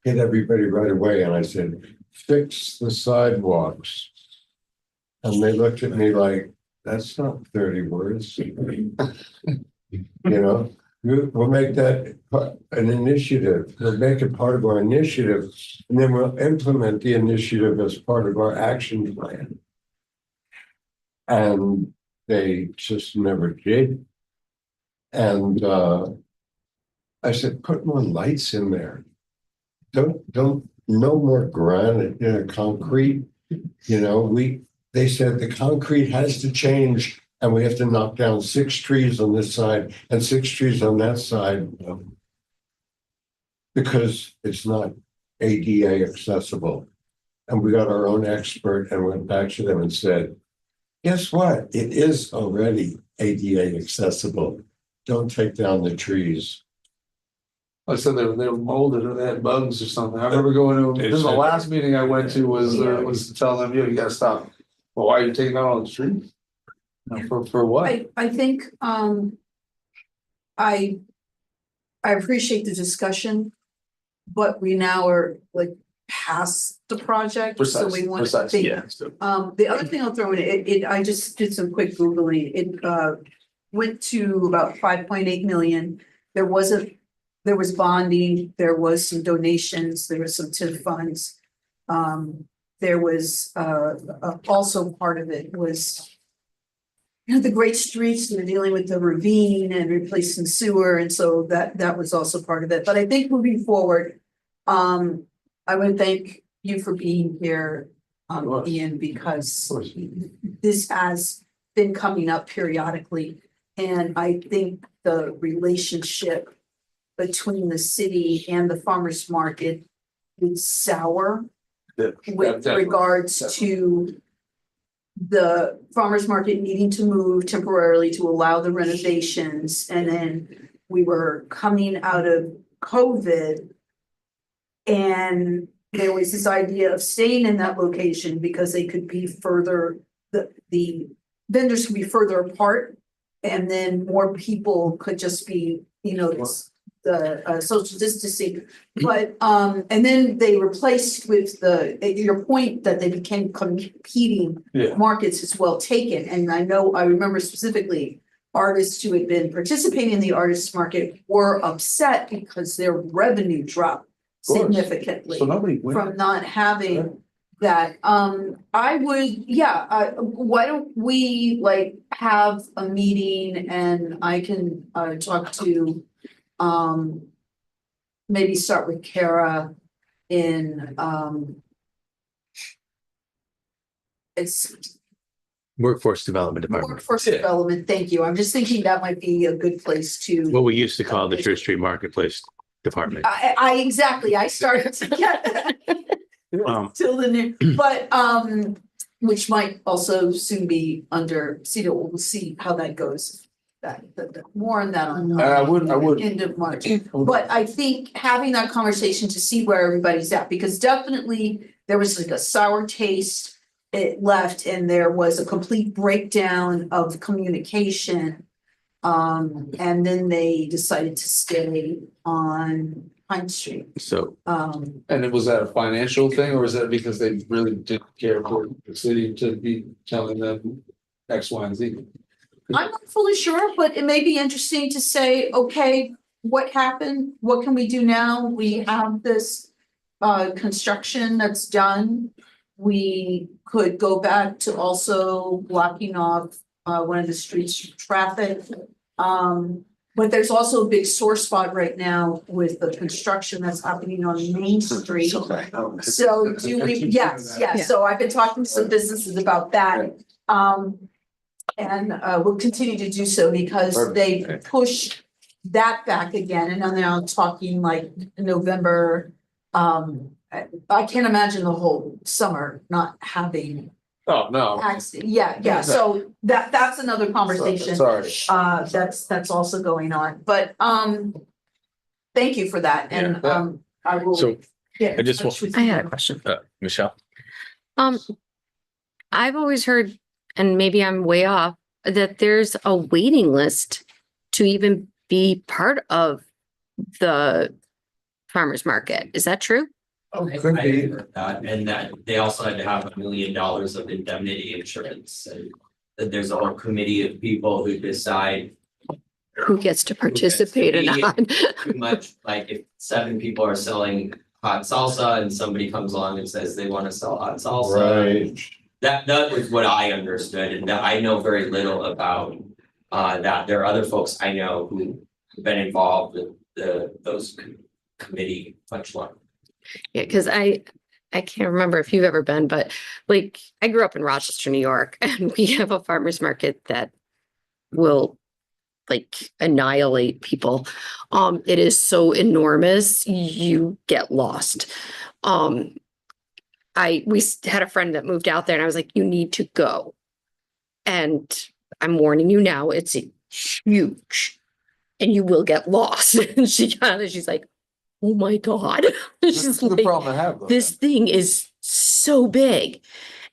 hit everybody right away? And I said, fix the sidewalks. And they looked at me like, that's not 30 words. You know, we'll make that an initiative. We'll make it part of our initiative. And then we'll implement the initiative as part of our action plan. And they just never did. And I said, put more lights in there. Don't no more granite, concrete. You know, they said the concrete has to change and we have to knock down 6 trees on this side and 6 trees on that side. Because it's not ADA accessible. And we got our own expert and went back to them and said, guess what? It is already ADA accessible. Don't take down the trees. I said they were molded or they had bugs or something. I remember going to, this is the last meeting I went to was to tell them, you gotta stop. Well, why are you taking down all the trees? For what? I think, I appreciate the discussion, but we now are like past the project, so we want to think. Yeah. The other thing I'll throw in, I just did some quick Googling. It went to about 5.8 million. There was bonding, there was some donations, there was some TIF funds. There was also part of it was, you know, the great streets and dealing with the ravine and replacing sewer, and so that was also part of it. But I think moving forward, I would thank you for being here, Ian, because this has been coming up periodically, and I think the relationship between the city and the farmers market is sour with regards to the farmers market needing to move temporarily to allow the renovations. And then we were coming out of COVID and there was this idea of staying in that location because they could be further, the vendors could be further apart. And then more people could just be, you know, the social distancing, but and then they replaced with your point that they became competing markets is well taken. And I remember specifically artists who had been participating in the artists market were upset because their revenue dropped significantly from not having that. I would, why don't we like have a meeting and I can talk to maybe start with Kara in it's Workforce Development Department. Workforce Development, thank you. I'm just thinking that might be a good place to. What we used to call the Church Street Marketplace Department. I exactly, I started to get till the new, but which might also soon be under CEDA. We'll see how that goes. More on that on I would end of March. But I think having that conversation to see where everybody's at, because definitely there was like a sour taste. It left and there was a complete breakdown of communication. And then they decided to stay on Pine Street. So And it was that a financial thing, or is that because they really didn't care for the city to be telling them X, Y, and Z? I'm not fully sure, but it may be interesting to say, okay, what happened? What can we do now? We have this construction that's done. We could go back to also blocking off one of the streets for traffic. But there's also a big sore spot right now with the construction that's happening on Main Street. So do we, yes, so I've been talking to some businesses about that. And we'll continue to do so because they push that back again, and I'm now talking like November. I can't imagine the whole summer not having Oh, no. accident. Yeah, so that's another conversation. Sorry. That's also going on, but thank you for that, and Yeah. I will. So, get I just in touch with I you. had a question. Michelle, I've always heard, and maybe I'm way off, that there's a waiting list to even be part of the farmer's market. Is that true? Oh, I could be. heard that, and that they also had to have $1 million of indemnity insurance, and that there's a whole committee of people who decide Who gets to participate or be not? too much, like if 7 people are selling hot salsa and somebody comes along and says they want to sell hot salsa. Right. That was what I understood, and that I know very little about that. There are other folks I know who've been involved with those committee much longer. Yeah, because I can't remember if you've ever been, but like I grew up in Rochester, New York, and we have a farmer's market that will like annihilate people. It is so enormous, you get lost. We had a friend that moved out there, and I was like, you need to go. And I'm warning you now, it's huge, and you will get lost. And she's like, oh my God. This is She's the like, problem I have though. this thing is so big.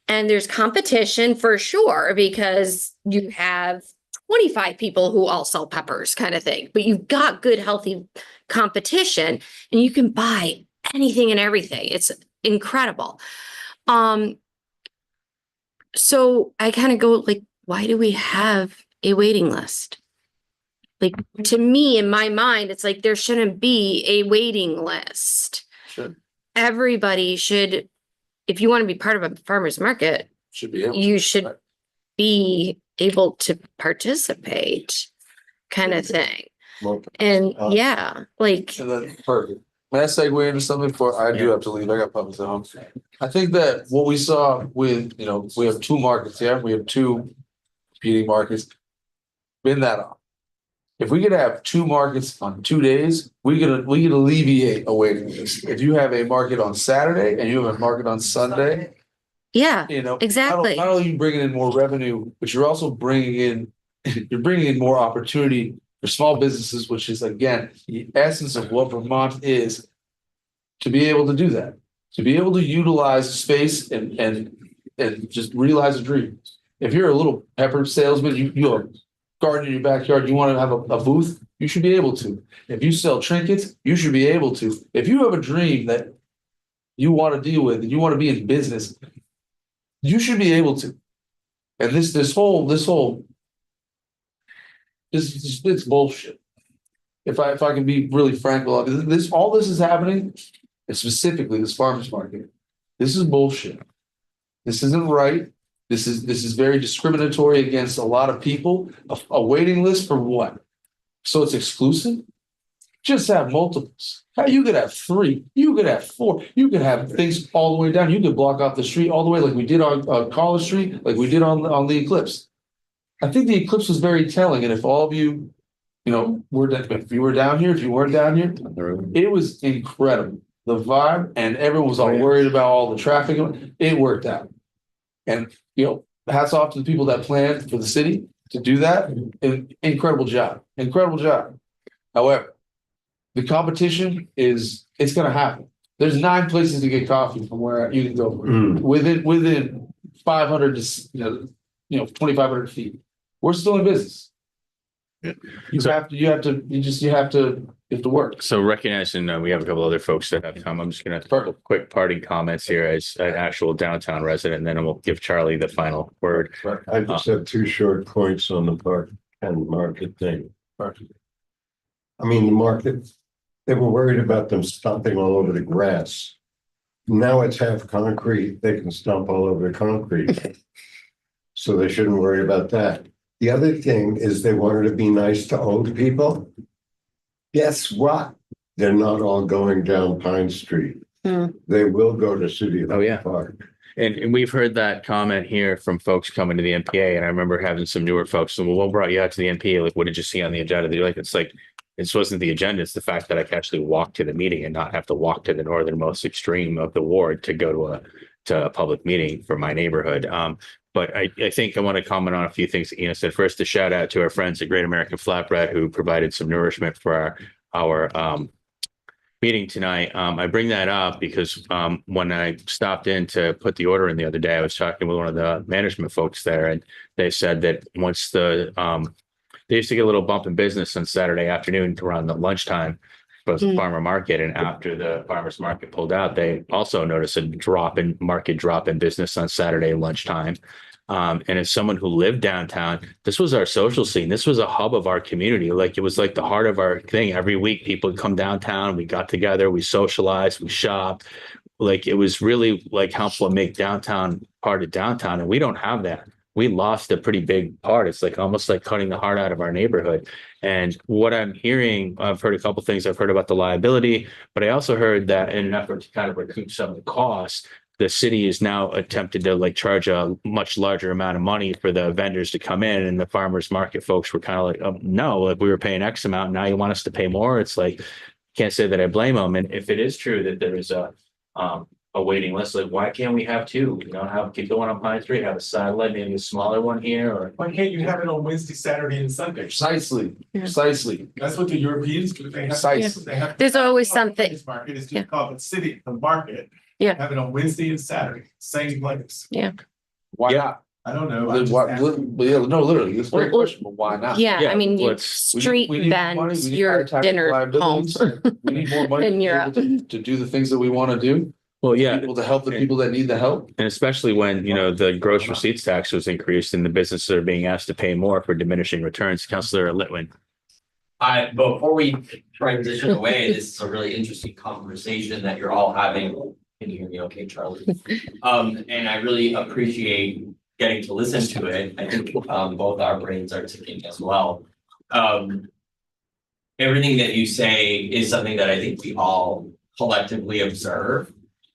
And there's competition for sure, because you have 25 people who all sell peppers kind of thing, but you've got good, healthy competition, and you can buy anything and everything. It's incredible. So I kind of go like, why do we have a waiting list? Like, to me, in my mind, it's like there shouldn't be a waiting list. Should Everybody should, if you want to be part of a farmer's market, be able. you should be able to participate, kind of thing. And yeah, like, And then, perfect. May I segue into something before I do have to leave? I got puppies at home. I think that what we saw with, we have 2 markets, we have 2 competing markets. Been that off. If we could have 2 markets on 2 days, we could alleviate a waiting list. If you have a market on Saturday and you have a market on Sunday, yeah, not exactly. only are you bringing in more revenue, but you're also bringing in more opportunity for small businesses, which is again the essence of what Vermont is, to be able to do that, to be able to utilize space and just realize a dream. If you're a little pepper salesman, you have a garden in your backyard, you want to have a booth, you should be able to. If you sell trinkets, you should be able to. If you have a dream that you want to deal with and you want to be in business, you should be able to. And this whole it's bullshit. If I can be really frank, all this is happening, and specifically this farmers market. This is bullshit. This isn't right. This is very discriminatory against a lot of people. A waiting list for what? So it's exclusive? Just have multiples. How you could have 3, you could have 4, you could have things all the way down. You could block off the street all the way like we did on College Street, like we did on the Eclipse. I think the Eclipse was very telling, and if all of you, if you were down here, if you weren't down here, it was incredible. The vibe, and everyone was all worried about all the traffic. It worked out. And, hats off to the people that planned for the city to do that. Incredible job. Incredible job. However, the competition it's going to happen. There's 9 places to get coffee from where you can go within 500 to 2,500 feet. We're still in business. You have to get to work. So recognizing we have a couple other folks that have come, I'm just gonna throw a quick parting comments here as an actual downtown resident, and then we'll give Charlie the final word. I just have two short points on the park and market thing. I mean, the market, they were worried about them stomping all over the grass. Now it's half concrete, they can stomp all over the concrete. So they shouldn't worry about that. The other thing is they wanted to be nice to old people. Guess what? They're not all going down Pine Street. They will go to City Park. And we've heard that comment here from folks coming to the NPA, and I remember having some newer folks, and well, what brought you out to the NPA? Like, what did you see on the agenda? They're like, it's like, this wasn't the agenda, it's the fact that I can actually walk to the meeting and not have to walk to the northernmost extreme of the ward to go to a public meeting for my neighborhood. But I think I want to comment on a few things that Ina said. First, a shout out to our friends at Great American Flatbread who provided some nourishment for our meeting tonight. I bring that up because when I stopped in to put the order in the other day, I was talking with one of the management folks there, and they said that once they used to get a little bump in business on Saturday afternoon around the lunchtime for the farmer market, and after the farmers market pulled out, they also noticed a drop in business on Saturday lunchtime. And as someone who lived downtown, this was our social scene. This was a hub of our community. Like, it was like the heart of our thing. Every week people would come downtown, we got together, we socialized, we shopped. Like, it was really like helpful to make downtown part of downtown. And we don't have that. We lost a pretty big part. It's like almost like cutting the heart out of our neighborhood. And what I'm hearing, I've heard a couple of things. I've heard about the liability, but I also heard that in an effort to kind of recoup some of the costs, the city is now attempted to like charge a much larger amount of money for the vendors to come in, and the farmers market folks were kind of like, no, like we were paying X amount. Now you want us to pay more. It's like, can't say that I blame them. And if it is true that there is a waiting list, like why can't we have two? You know, keep the one on Pine Street, have a satellite, maybe a smaller one here, or Why can't you have it on Wednesday, Saturday, and Sunday? Precisely. That's what the Europeans do. They have. Precisely. They have. There's always something. Market is Yeah. just called the city, the market. Yeah. Have it on Wednesday and Saturday, same place. Why not? I don't know. I'm Then just why- asking. no, literally, it's a great Well, question, but why not? Yeah, I mean, you let's- street We need money, vendors, we need your higher tax dinner liabilities, homes. We need more money in to be able Europe. to do the things that we want to do. well, yeah. People to help the people that need the help. And especially when, you know, the gross receipts tax was increased and the businesses are being asked to pay more for diminishing returns. Councillor Litwin. Before we transition away, this is a really interesting conversation that you're all having. Can you hear me okay, Charlie? And I really appreciate getting to listen to it. I think both our brains are ticking as well. Everything that you say is something that I think we all collectively observe.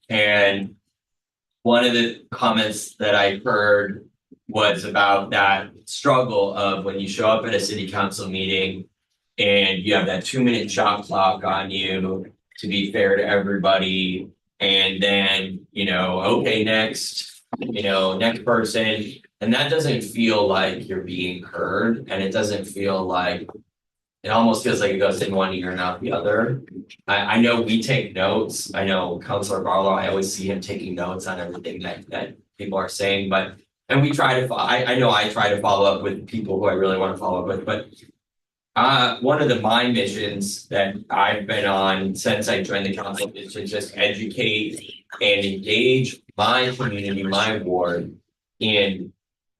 And one of the comments that I heard was about that struggle of when you show up at a city council meeting and you have that 2-minute shot clock on you to be fair to everybody. And then, okay, next person. And that doesn't feel like you're being heard. And it doesn't feel like, it almost feels like it goes in one ear and out the other. I know we take notes. I know Councilor Barlow, I always see him taking notes on everything that people are saying, and we try to, I know I try to follow up with people who I really want to follow up with, but one of my missions that I've been on since I joined the council is to just educate and engage my community, my ward in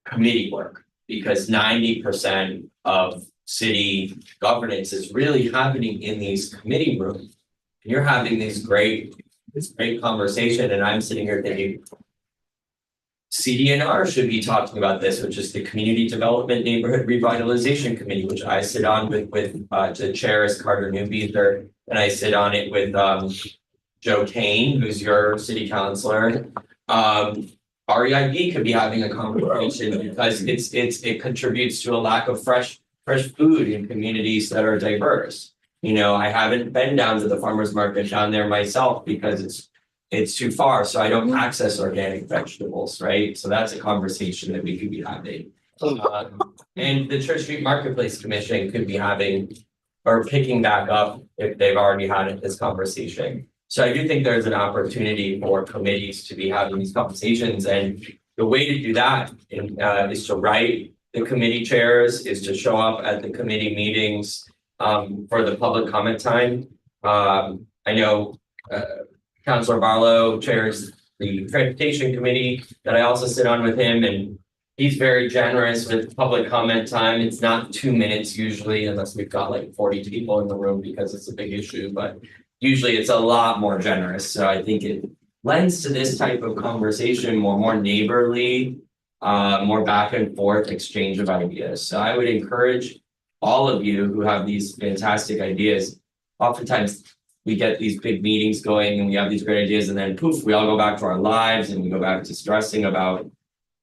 committee work, because 90% of city governance is really happening in these committee rooms. And you're having this great conversation, and I'm sitting here thinking, CDNR should be talking about this, which is the Community Development Neighborhood Revitalization Committee, which I sit on with the chair is Carter Newbeather, and I sit on it with Joe Kane, who's your city councilor. REIB could be having a conversation because it contributes to a lack of fresh food in communities that are diverse. I haven't been down to the farmers market down there myself because it's too far, so I don't access organic vegetables, right? So that's a conversation that we could be having. And the Church Street Marketplace Commission could be having or picking back up if they've already had this conversation. So I do think there's an opportunity for committees to be having these conversations, and the way to do that is to write the committee chairs, is to show up at the committee meetings for the public comment time. I know, Councilor Barlow chairs the transportation committee that I also sit on with him, and he's very generous with public comment time. It's not 2 minutes usually, unless we've got like 40 people in the room because it's a big issue, but usually it's a lot more generous. So I think it lends to this type of conversation, more neighborly, more back and forth exchange of ideas. So I would encourage all of you who have these fantastic ideas. Oftentimes we get these big meetings going and we have these great ideas, and then poof, we all go back to our lives and we go back to stressing about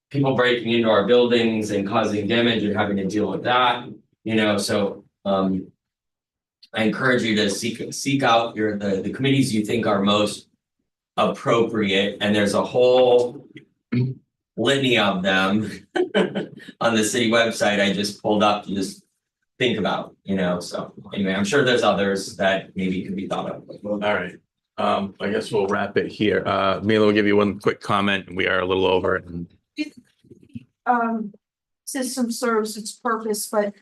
people breaking into our buildings and causing damage and having to deal with that, you know. So I encourage you to seek out the committees you think are most appropriate, and there's a whole litany of them on the city website I just pulled up to just think about, you know. So anyway, I'm sure there's others that maybe could be thought of. All right. I guess we'll wrap it here. Mila will give you one quick comment. We are a little over. And System serves its purpose, but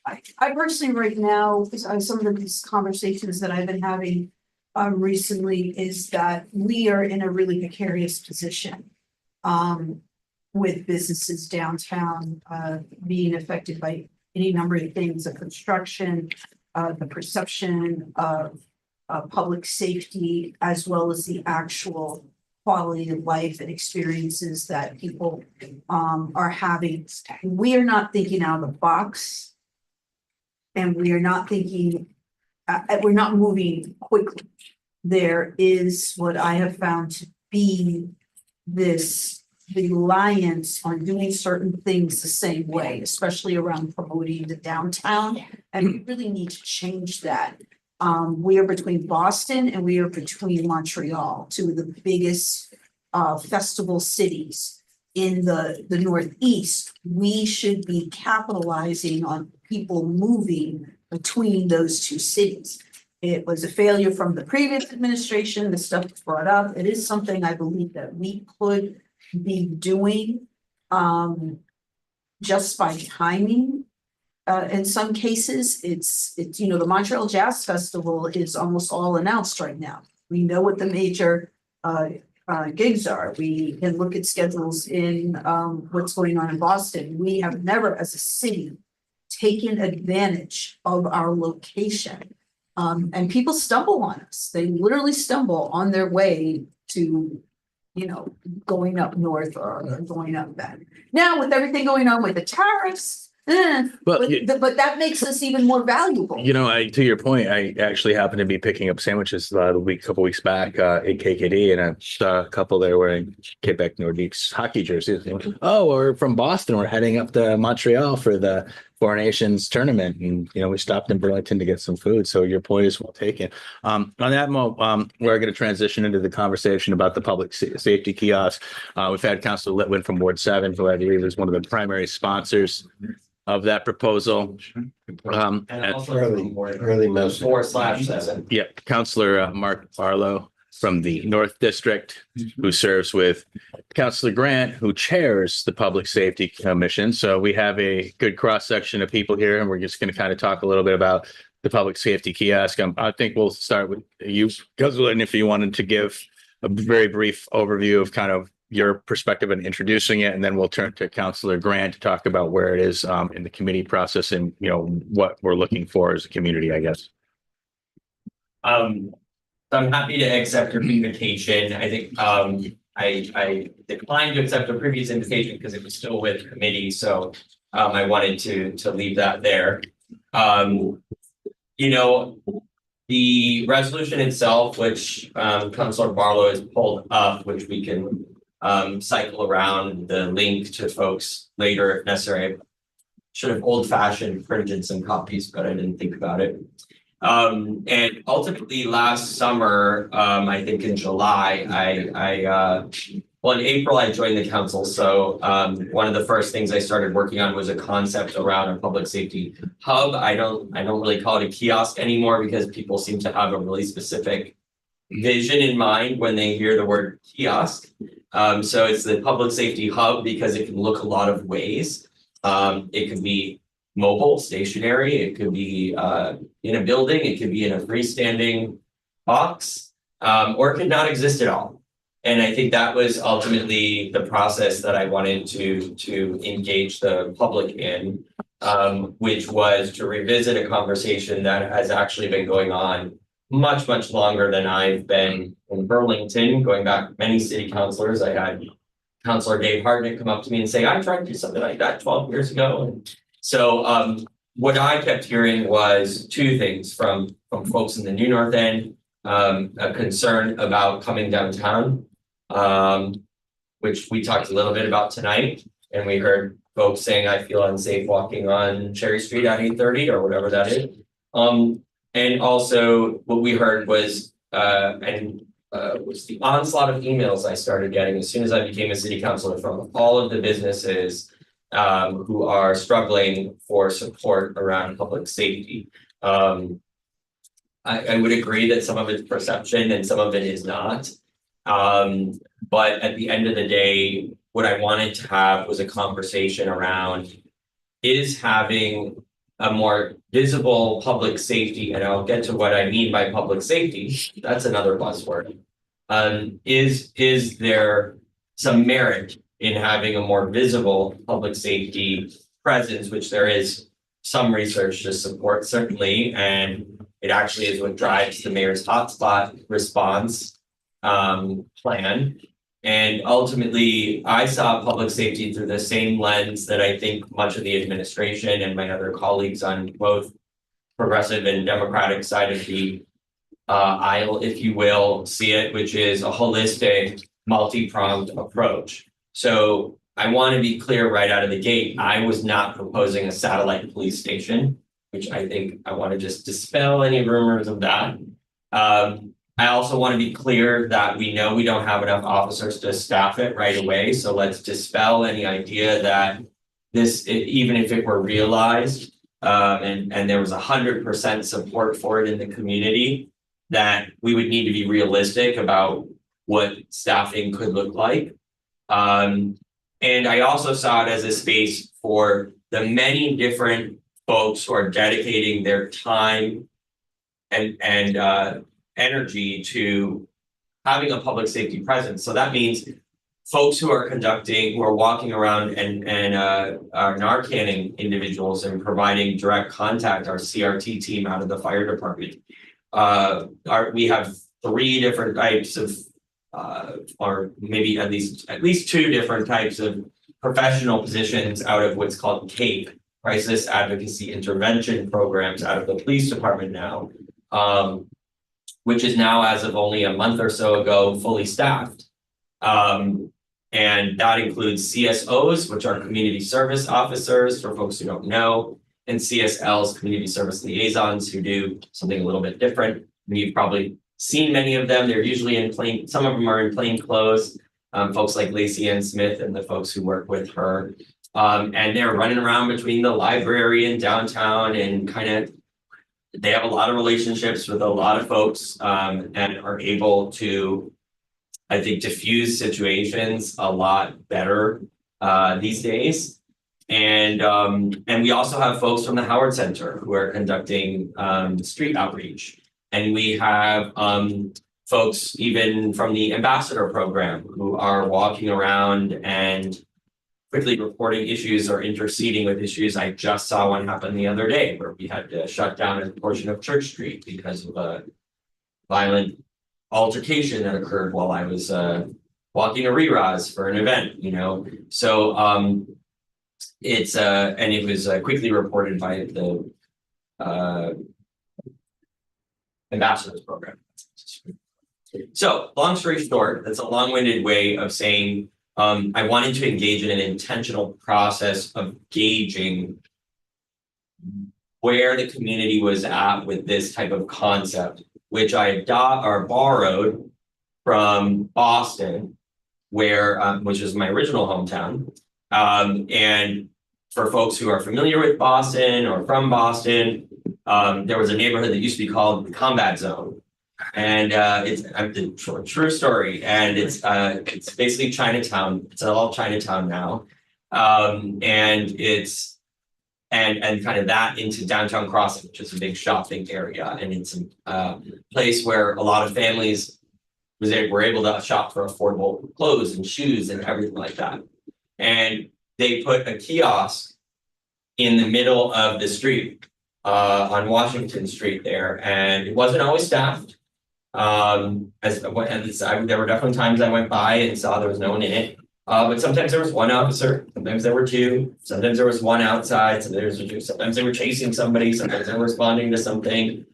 I personally right now, some of these conversations that I've been having recently is that we are in a really precarious position with businesses downtown being affected by any number of things, the construction, the perception of public safety, as well as the actual quality of life and experiences that people are having. We are not thinking out of the box, and we are not thinking, we're not moving quickly. There is what I have found to be this reliance on doing certain things the same way, especially around promoting the downtown, and we really need to change that. We are between Boston and we are between Montreal, two of the biggest festival cities in the Northeast. We should be capitalizing on people moving between those two cities. It was a failure from the previous administration. The stuff was brought up. It is something I believe that we could be doing just by timing. In some cases, it's you know, the Montreal Jazz Festival is almost all announced right now. We know what the major gigs are. We can look at schedules in what's going on in Boston. We have never, as a city, taken advantage of our location. And people stumble on us. They literally stumble on their way to, you know, going up north or going up back. Now, with everything going on with the tariffs, but that makes us even more valuable. you know, to your point, I actually happened to be picking up sandwiches a couple weeks back at KKD, and I saw a couple there wearing Quebec Nordiques hockey jerseys. Oh, we're from Boston. We're heading up to Montreal for the Four Nations tournament, and you know, we stopped in Burlington to get some food. So your point is well taken. On that note, we're going to transition into the conversation about the public safety kiosk. We've had Councilor Litwin from Ward 7, who I believe is one of the primary sponsors of that proposal. And also early message. 4/7. Yeah, Councilor Mark Barlow from the North District, who serves with Councilor Grant, who chairs the Public Safety Commission. So we have a good cross-section of people here, and we're just going to kind of talk a little bit about the public safety kiosk. I think we'll start with you, Councilor, and if you wanted to give a very brief overview of kind of your perspective in introducing it, and then we'll turn to Councilor Grant to talk about where it is in the committee process and, you know, what we're looking for as a community, I guess. So I'm happy to accept your invitation. I think I declined to accept a previous invitation because it was still with committee, so I wanted to leave that there. You know, the resolution itself, which Councilor Barlow has pulled up, which we can cycle around the link to folks later if necessary. Should have old-fashioned printed some copies, but I didn't think about it. And ultimately last summer, I think in July, well, in April, I joined the council. So one of the first things I started working on was a concept around a public safety hub. I don't really call it a kiosk anymore because people seem to have a really specific vision in mind when they hear the word kiosk. So it's the public safety hub because it can look a lot of ways. It could be mobile, stationary, it could be in a building, it could be in a freestanding box, or it could not exist at all. And I think that was ultimately the process that I wanted to engage the public in, which was to revisit a conversation that has actually been going on much, much longer than I've been in Burlington, going back many city councilors. I had Councilor Dave Hartnett come up to me and say, I tried to do something like that 12 years ago. And so what I kept hearing was two things from folks in the New North End, a concern about coming downtown, which we talked a little bit about tonight. And we heard folks saying, I feel unsafe walking on Cherry Street at 8:30 or whatever that is. And also what we heard was, was the onslaught of emails I started getting as soon as I became a city councilor from all of the businesses who are struggling for support around public safety. I would agree that some of it's perception and some of it is not. But at the end of the day, what I wanted to have was a conversation around, is having a more visible public safety, and I'll get to what I mean by public safety, that's another buzzword. Is there some merit in having a more visible public safety presence, which there is some research to support certainly, and it actually is what drives the mayor's hotspot response plan. And ultimately, I saw public safety through the same lens that I think much of the administration and my other colleagues on both progressive and democratic side of the aisle, if you will, see it, which is a holistic, multi-pronged approach. So I want to be clear right out of the gate, I was not proposing a satellite police station, which I think I want to just dispel any rumors of that. I also want to be clear that we know we don't have enough officers to staff it right away. So let's dispel any idea that this, even if it were realized, and there was 100% support for it in the community, that we would need to be realistic about what staffing could look like. And I also saw it as a space for the many different folks who are dedicating their time and energy to having a public safety presence. So that means folks who are walking around and are narcanning individuals and providing direct contact, our CRT team out of the fire department. We have 3 different types of, or maybe at least 2 different types of professional positions out of what's called CAPE, Crisis Advocacy Intervention Programs, out of the police department now. Which is now, as of only a month or so ago, fully staffed. And that includes CSOs, which are community service officers for folks who don't know, and CSLs, community service liaisons, who do something a little bit different. And you've probably seen many of them. They're usually in some of them are in plain clothes, folks like Lacey Ann Smith and the folks who work with her. And they're running around between the library and downtown and they have a lot of relationships with a lot of folks and are able to, I think, diffuse situations a lot better these days. And we also have folks from the Howard Center who are conducting street outreach. And we have folks even from the ambassador program who are walking around and quickly reporting issues or interceding with issues. I just saw one happen the other day where we had to shut down a portion of Church Street because of a violent altercation that occurred while I was walking a re-rise for an event, So it's and it was quickly reported by the ambassadors program. So long story short, that's a long-winded way of saying I wanted to engage in an intentional process of gauging where the community was at with this type of concept, which I borrowed from Boston, where which is my original hometown. And for folks who are familiar with Boston or from Boston, there was a neighborhood that used to be called the Combat Zone. And it's a true story, and it's basically Chinatown. It's all Chinatown now, and it's and kind of that into downtown Crossing, which is a big shopping area, and it's a place where a lot of families were able to shop for affordable clothes and shoes and everything like that. And they put a kiosk in the middle of the street on Washington Street there, and it wasn't always staffed. There were definitely times I went by and saw there was no one in it. But sometimes there was one officer, sometimes there were two, sometimes there was one outside, sometimes they were chasing somebody, sometimes they were responding to something.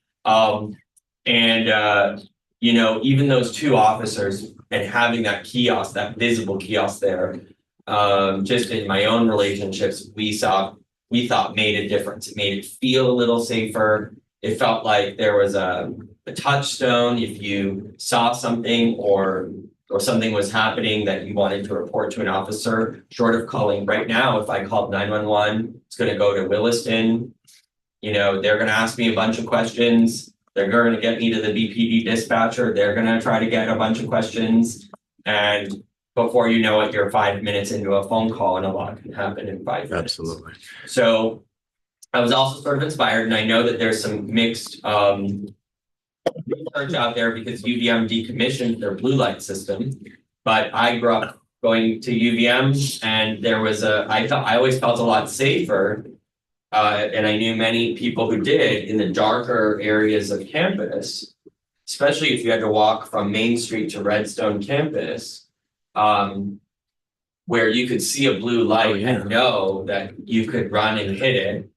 You know, even those two officers and having that kiosk, that visible kiosk there, just in my own relationships, we thought made a difference. It made it feel a little safer. It felt like there was a touchstone if you saw something or something was happening that you wanted to report to an officer, short of calling. Right now, if I called 911, it's gonna go to Williston. You know, they're gonna ask me a bunch of questions. They're gonna get me to the BPD dispatcher. They're gonna try to get a bunch of questions. And before you know it, you're 5 minutes into a phone call, and a lot can happen in 5 minutes. Absolutely. So I was also sort of inspired, and I know that there's some mixed research out there because UVM decommissioned their blue light system. But I grew up going to UVM, and there was I always felt a lot safer. And I knew many people who did in the darker areas of campus, especially if you had to walk from Main Street to Redstone campus, where you could see a blue light and know that you could run and hit it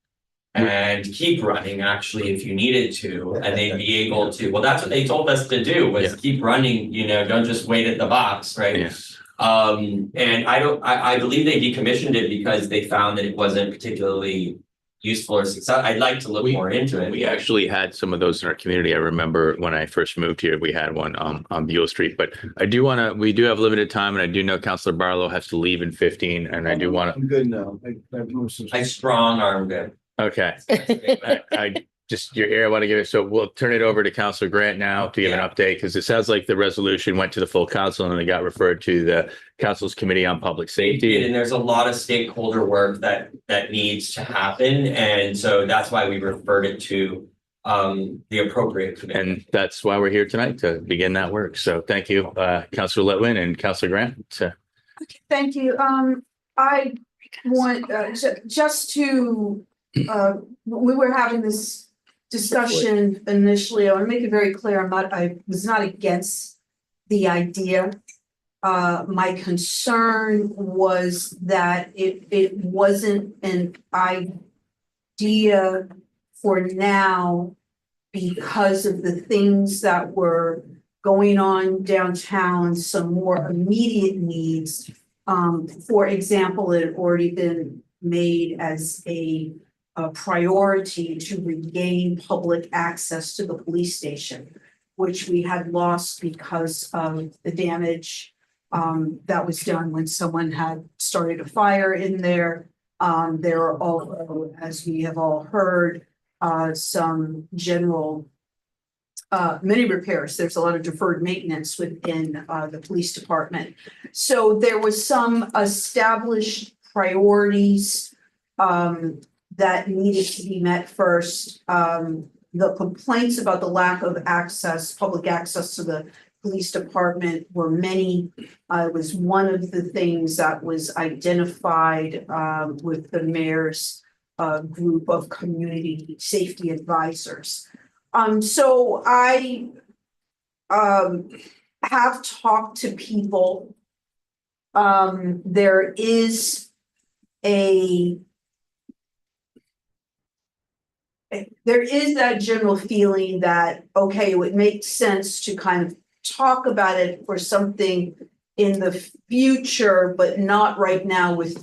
and keep running actually if you needed to, and they'd be able to, well, that's what they told us to do, was keep running, you know, don't just wait at the box, right? And I believe they decommissioned it because they found that it wasn't particularly useful or successful. I'd like to look more into it. We actually had some of those in our community. I remember when I first moved here, we had one on Buell Street. But we do have limited time, and I do know Councilor Barlow has to leave in 15, and I do want to. I'm good now. I strong armed it. Okay. I just your ear. I want to give it. So we'll turn it over to Councilor Grant now to give an update, because it sounds like the resolution went to the full council and then it got referred to the council's committee on public safety. And there's a lot of stakeholder work that needs to happen, and so that's why we referred it to the appropriate committee. And that's why we're here tonight, to begin that work. So thank you, Councilor Letwin and Councilor Grant. Okay, thank you. I want just to we were having this discussion initially. I want to make it very clear, I was not against the idea. My concern was that it wasn't an idea for now because of the things that were going on downtown, some more immediate needs. For example, it had already been made as a priority to regain public access to the police station, which we had lost because of the damage that was done when someone had started a fire in there. There are also, as we have all heard, some general many repairs. There's a lot of deferred maintenance within the police department. So there was some established priorities that needed to be met first. The complaints about the lack of access, public access to the police department were many. It was one of the things that was identified with the mayor's group of community safety advisors. So I have talked to people. There is that general feeling that, okay, it would make sense to kind of talk about it for something in the future, but not right now with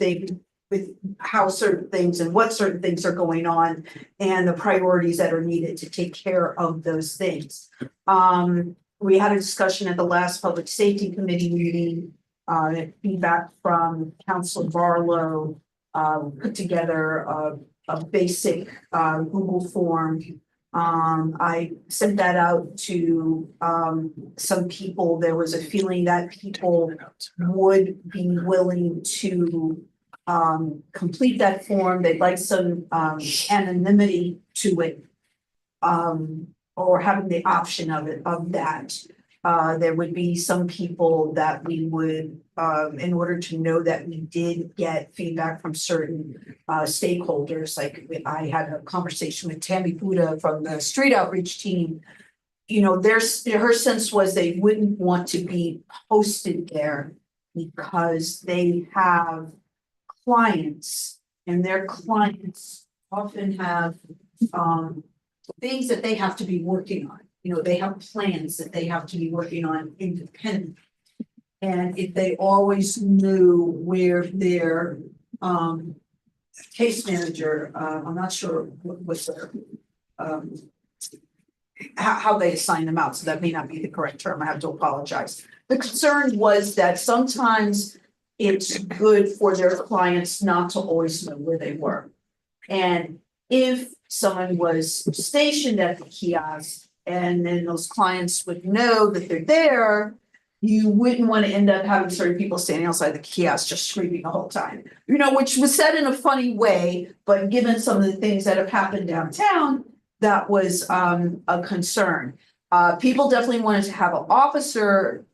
how certain things and what certain things are going on and the priorities that are needed to take care of those things. We had a discussion at the last Public Safety Committee meeting, feedback from Councilor Barlow, put together a basic Google form. I sent that out to some people. There was a feeling that people would be willing to complete that form. They'd like some anonymity to it. Or having the option of that. There would be some people that we would, in order to know that we did get feedback from certain stakeholders, like I had a conversation with Tammy Buddha from the street outreach team. You know, her sense was they wouldn't want to be posted there because they have clients and their clients often have things that they have to be working on. You know, they have plans that they have to be working on independently. And if they always knew where their case manager, I'm not sure what's their how they assign them out, so that may not be the correct term. I have to apologize. The concern was that sometimes it's good for their clients not to always know where they were. And if someone was stationed at the kiosk and then those clients would know that they're there, you wouldn't want to end up having certain people standing outside the kiosk just screaming the whole time, you know, which was said in a funny way, but given some of the things that have happened downtown, that was a concern. People definitely wanted to have an officer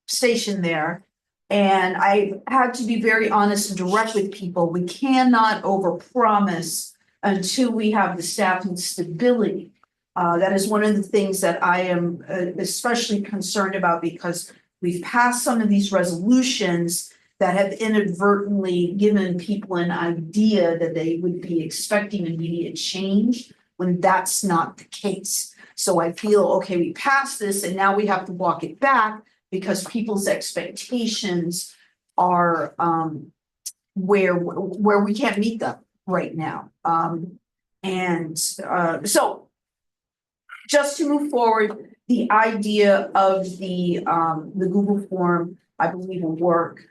stationed there. And I had to be very honest and direct with people. We cannot overpromise until we have the staffing stability. That is one of the things that I am especially concerned about, because we've passed some of these resolutions that have inadvertently given people an idea that they would be expecting immediate change when that's not the case. So I feel, okay, we passed this and now we have to walk it back because people's expectations are where we can't meet them right now. So just to move forward, the idea of the Google form, I believe, will work.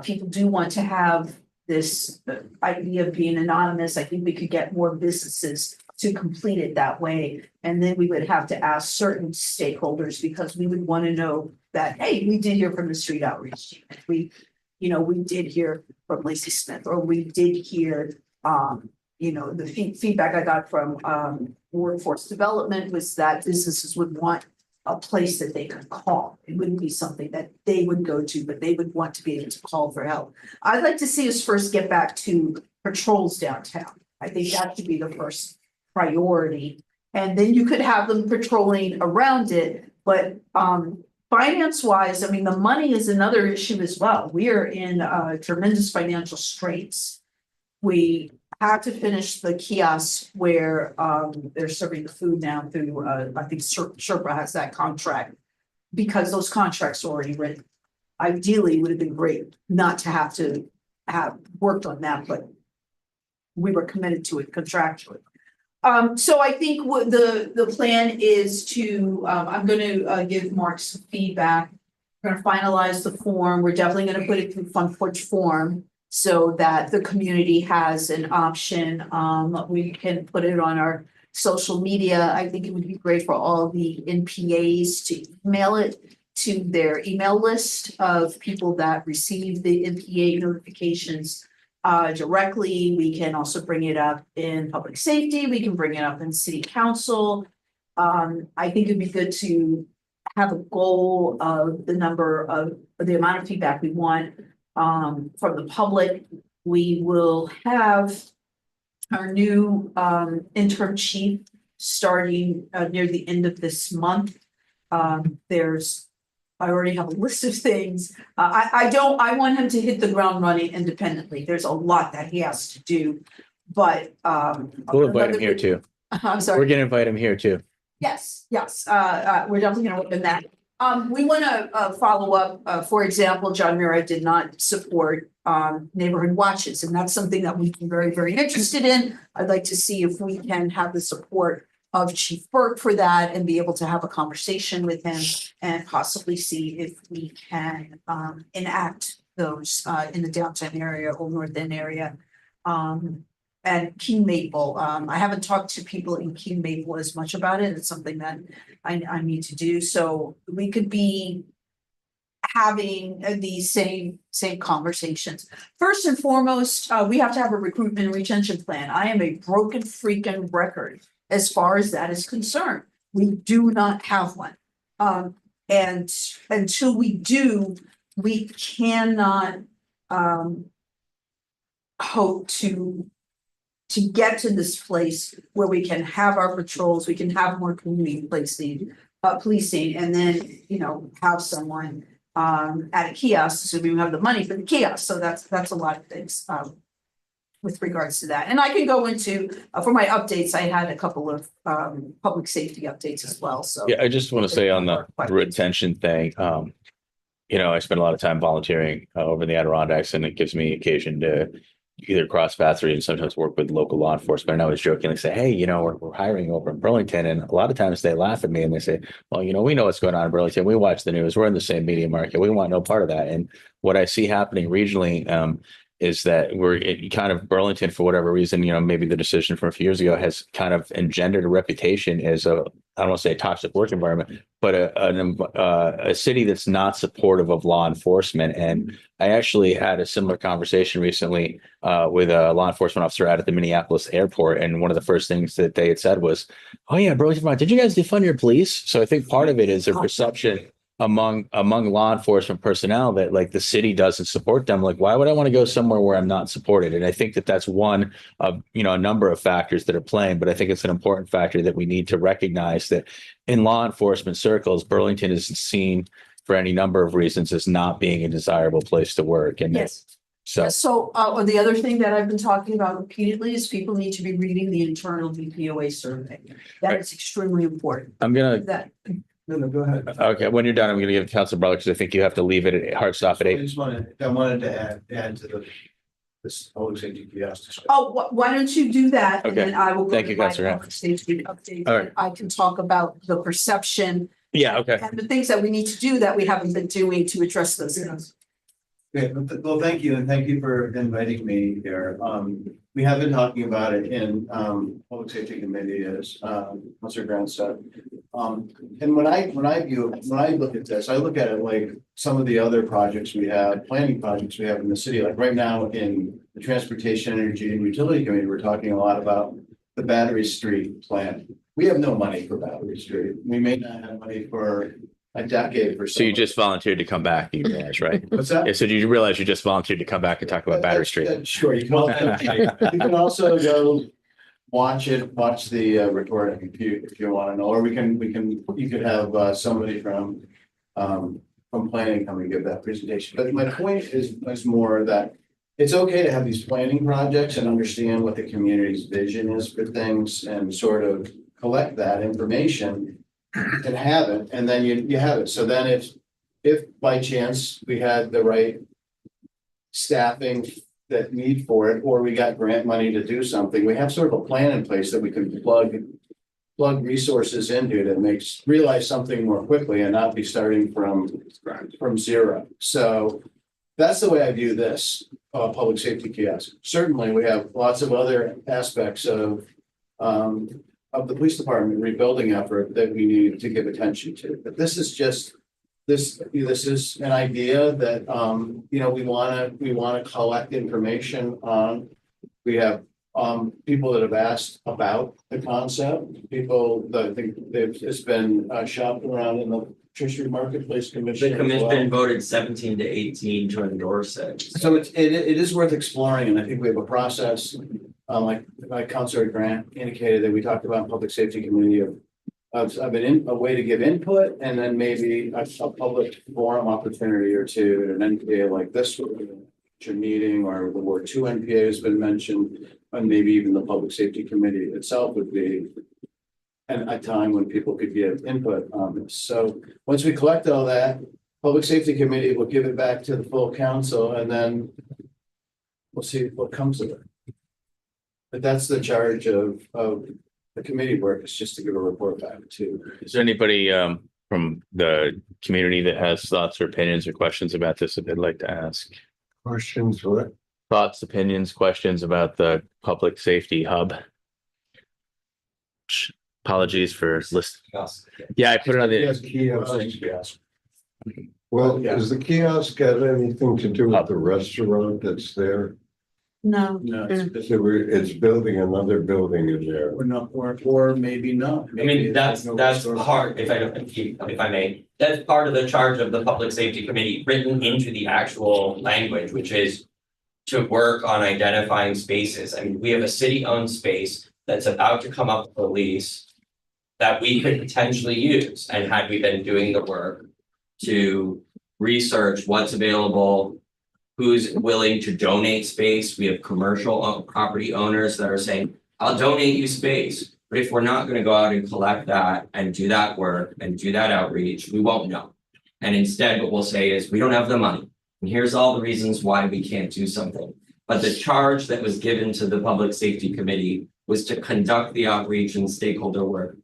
People do want to have this idea of being anonymous. I think we could get more businesses to complete it that way. And then we would have to ask certain stakeholders, because we would want to know that, hey, we did hear from the street outreach team. We did hear from Lacey Smith, or we did hear, the feedback I got from workforce development was that businesses would want a place that they could call. It wouldn't be something that they would go to, but they would want to be able to call for help. I'd like to see us first get back to patrols downtown. I think that should be the first priority. And then you could have them patrolling around it. But finance-wise, I mean, the money is another issue as well. We are in tremendous financial straits. We had to finish the kiosk where they're serving the food now through, I think Sherpa has that contract, because those contracts are already written. Ideally, it would have been great not to have worked on that, but we were committed to it contractually. So I think what the plan is to, I'm going to give Mark some feedback. We're going to finalize the form. We're definitely going to put it through Front Porch Forum so that the community has an option. We can put it on our social media. I think it would be great for all the NPAs to email it to their email list of people that receive the NPA notifications directly. We can also bring it up in public safety. We can bring it up in city council. I think it'd be good to have a goal of the amount of feedback we want from the public. We will have our new interim chief starting near the end of this month. I already have a list of things. I want him to hit the ground running independently. There's a lot that he has to do, but We'll invite him here too. I'm sorry. We're gonna invite him here too. Yes. We're definitely gonna open that. We want to follow up. For example, John Mura did not support neighborhood watches, and that's something that we've been very, very interested in. I'd like to see if we can have the support of Chief Burke for that and be able to have a conversation with him and possibly see if we can enact those in the downtown area or north end area. And King Maple, I haven't talked to people in King Maple as much about it. It's something that I need to do. So we could be having these same conversations. First and foremost, we have to have a recruitment and retention plan. I am a broken freaking record as far as that is concerned. We do not have one. And until we do, we cannot hope to get to this place where we can have our patrols, we can have more community policing, and then, you know, have someone at a kiosk, so we have the money for the kiosk. So that's a lot of things with regards to that. And I can go into for my updates, I had a couple of public safety updates as well. So Yeah, I just want to say on the retention thing, you know, I spend a lot of time volunteering over in the Adirondacks, and it gives me occasion to either cross paths or even sometimes work with local law enforcement. And I always jokingly say, hey, you know, we're hiring over in Burlington. And a lot of times they laugh at me and they say, well, you know, we know what's going on in Burlington. We watch the news. We're in the same media market. We want no part of that. And what I see happening regionally is that we're kind of Burlington, for whatever reason, you know, maybe the decision from a few years ago has kind of engendered a reputation as a, I don't want to say a toxic work environment, but a city that's not supportive of law enforcement. And I actually had a similar conversation recently with a law enforcement officer out at the Minneapolis airport. And one of the first things that they had said was, oh yeah, Burlington, did you guys defund your police? So I think part of it is a perception among law enforcement personnel that like the city doesn't support them. Like, why would I want to go somewhere where I'm not supported? And I think that that's one of, you know, a number of factors that are playing, but I think it's an important factor that we need to recognize that in law enforcement circles, Burlington is seen for any number of reasons as not being a desirable place to work. And yes. so, So the other thing that I've been talking about repeatedly is people need to be reading the internal DPOA survey. That is extremely important. I'm going to, That No, go ahead. okay, when you're done, I'm going to give Council Brother, because I think you have to leave it at hard stop at 8. I wanted to add to this public safety kiosk. why don't you do that? And Okay. then I will go Thank to you, my Councilor. public safety update. All right. I can talk about the perception Yeah, okay. and the things that we need to do that we haven't been doing to address those things. Okay, well, thank you, and thank you for inviting me here. We have been talking about it in public safety committee, as Mr. Grant said. And when I look at this, I look at it like some of the other projects we have, planning projects we have in the city. Like right now in the Transportation, Energy, and Utility Committee, we're talking a lot about the Battery Street plan. We have no money for Battery Street. We may not have money for a decade or so. So you just volunteered to come back, you realize, right? What's that? Yeah, so did you realize you just volunteered to come back and talk about Battery Street? Sure, you can also go watch the recording if you want to know, or you could have somebody from planning come and give that presentation. But my point is more that it's okay to have these planning projects and understand what the community's vision is for things and sort of collect that information and have it, and then you have it. So then if by chance we had the right staffing that need for it, or we got grant money to do something, we have sort of a plan in place that we can plug resources into that realize something more quickly and not be starting from zero. So that's the way I view this public safety kiosk. Certainly, we have lots of other aspects of the police department rebuilding effort that we need to give attention to. But this is just this is an idea that you know, we want to collect information on. We have people that have asked about the concept, people that I think it's been shopped around in the Treasury Marketplace Commission. The commission voted 17 to 18 to endorse it. So it is worth exploring, and I think we have a process, like Councilor Grant indicated that we talked about in Public Safety Committee of a way to give input, and then maybe a public forum opportunity or two at an NPA like this meeting, or the word 2 NPA has been mentioned, and maybe even the Public Safety Committee itself would be a time when people could give input on this. So once we collect all that, Public Safety Committee will give it back to the full council, and then we'll see what comes of it. But that's the charge of the committee work, is just to give a report back to. Is there anybody from the community that has thoughts or opinions or questions about this that they'd like to ask? Questions, what? Thoughts, opinions, questions about the public safety hub? Apologies for listening. Yeah, I put it on the. Kiosk. Well, Yeah. does the kiosk have anything to do with the restaurant that's there? No. No, It's building another building in there. or not, or maybe not. I mean, that's part, if I may, that's part of the charge of the Public Safety Committee written into the actual language, which is to work on identifying spaces. I mean, we have a city-owned space that's about to come up for lease that we could potentially use, and had we been doing the work to research what's available, who's willing to donate space. We have property owners that are saying, I'll donate you space. But if we're not gonna go out and collect that and do that work and do that outreach, we won't know. And instead, what we'll say is, we don't have the money. And here's all the reasons why we can't do something. But the charge that was given to the Public Safety Committee was to conduct the outreach and stakeholder work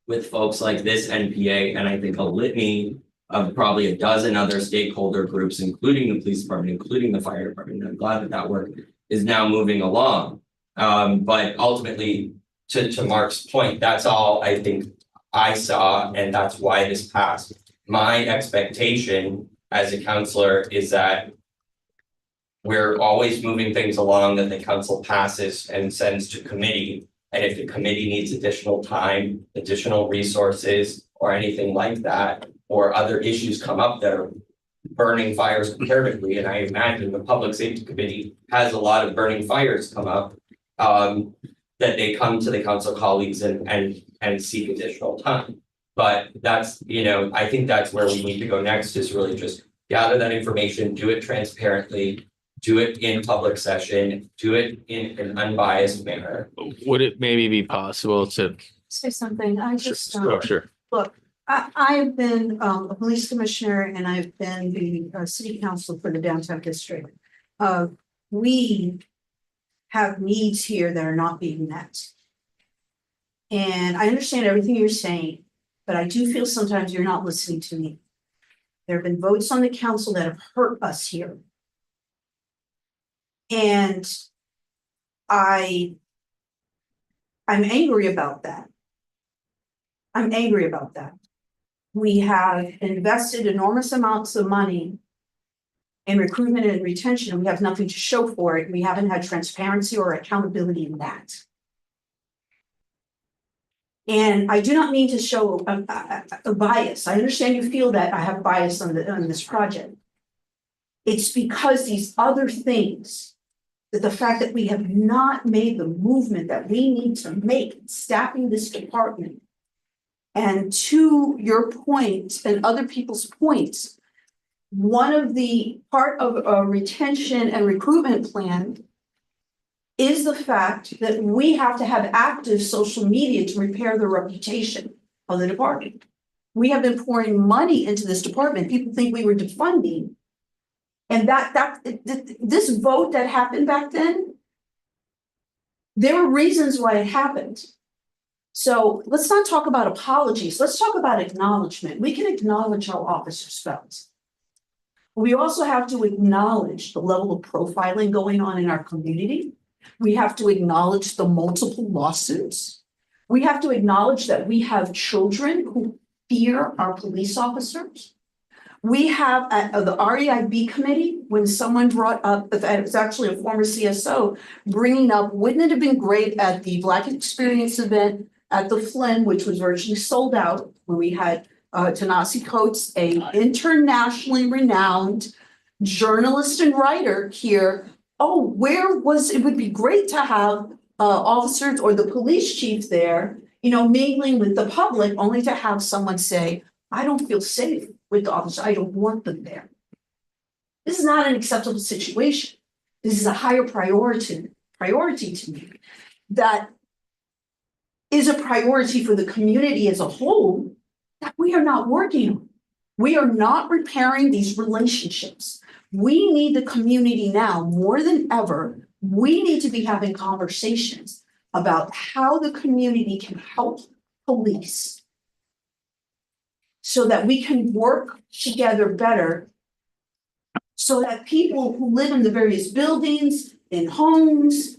with folks like this NPA, and I think a litany of probably a dozen other stakeholder groups, including the police department, including the fire department. And I'm glad that work is now moving along. But ultimately, to Mark's point, that's all I think I saw, and that's why this passed. My expectation as a counselor is that we're always moving things along that the council passes and sends to committee. And if the committee needs additional time, additional resources, or anything like that, or other issues come up that are burning fires comparatively, and I imagine the Public Safety Committee has a lot of burning fires come up, that they come to the council colleagues and seek additional time. But that's, I think that's where we need to go next, is really just gather that information, do it transparently, do it in public session, do it in an unbiased manner. Would it maybe be possible to? Say something, I just, Sure. look, I have been a police commissioner and I've been the city council for the downtown district. We have needs here that are not being met. And I understand everything you're saying, but I do feel sometimes you're not listening to me. There have been votes on the council that have hurt us here. And I'm angry about that. I'm angry about that. We have invested enormous amounts of money in recruitment and retention, and we have nothing to show for it. We haven't had transparency or accountability in that. And I do not mean to show a bias. I understand you feel that I have bias on this project. It's because these other things, that the fact that we have not made the movement that we need to make, staffing this department. And to your point and other people's points, one of the part of a retention and recruitment plan is the fact that we have to have active social media to repair the reputation of the department. We have been pouring money into this department. People think we were defunding. And this vote that happened back then, there were reasons why it happened. So let's not talk about apologies. Let's talk about acknowledgement. We can acknowledge how officers felt. We also have to acknowledge the level of profiling going on in our community. We have to acknowledge the multiple lawsuits. We have to acknowledge that we have children who fear our police officers. We have the REIB committee, when someone brought up, it was actually a former CSO, bringing up, wouldn't it have been great at the Black Experience event at the Flynn, which was virtually sold out, when we had Tanasi Coates, a internationally renowned journalist and writer here. Oh, it would be great to have officers or the police chief there, mingling with the public, only to have someone say, I don't feel safe with the officer. I don't want them there. This is not an acceptable situation. This is a higher priority to me. That is a priority for the community as a whole that we are not working on. We are not repairing these relationships. We need the community now more than ever. We need to be having conversations about how the community can help police so that we can work together better, so that people who live in the various buildings, in homes,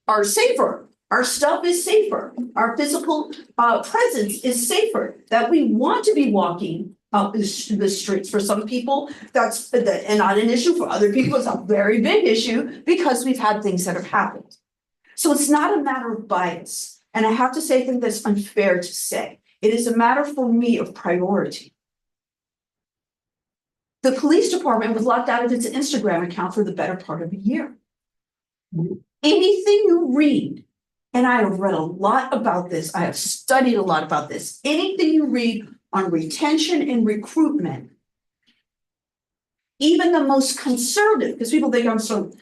are safer. Our stuff is safer. Our physical presence is safer, that we want to be walking the streets. For some people, that's and not an issue. For other people, it's a very big issue because we've had things that have happened. So it's not a matter of bias. And I have to say, I think that's unfair to say. It is a matter for me of priority. The police department was locked out of its Instagram account for the better part of a year. Anything you read, and I have read a lot about this, I have studied a lot about this, anything you read on retention and recruitment, even the most conservative, because people think I'm so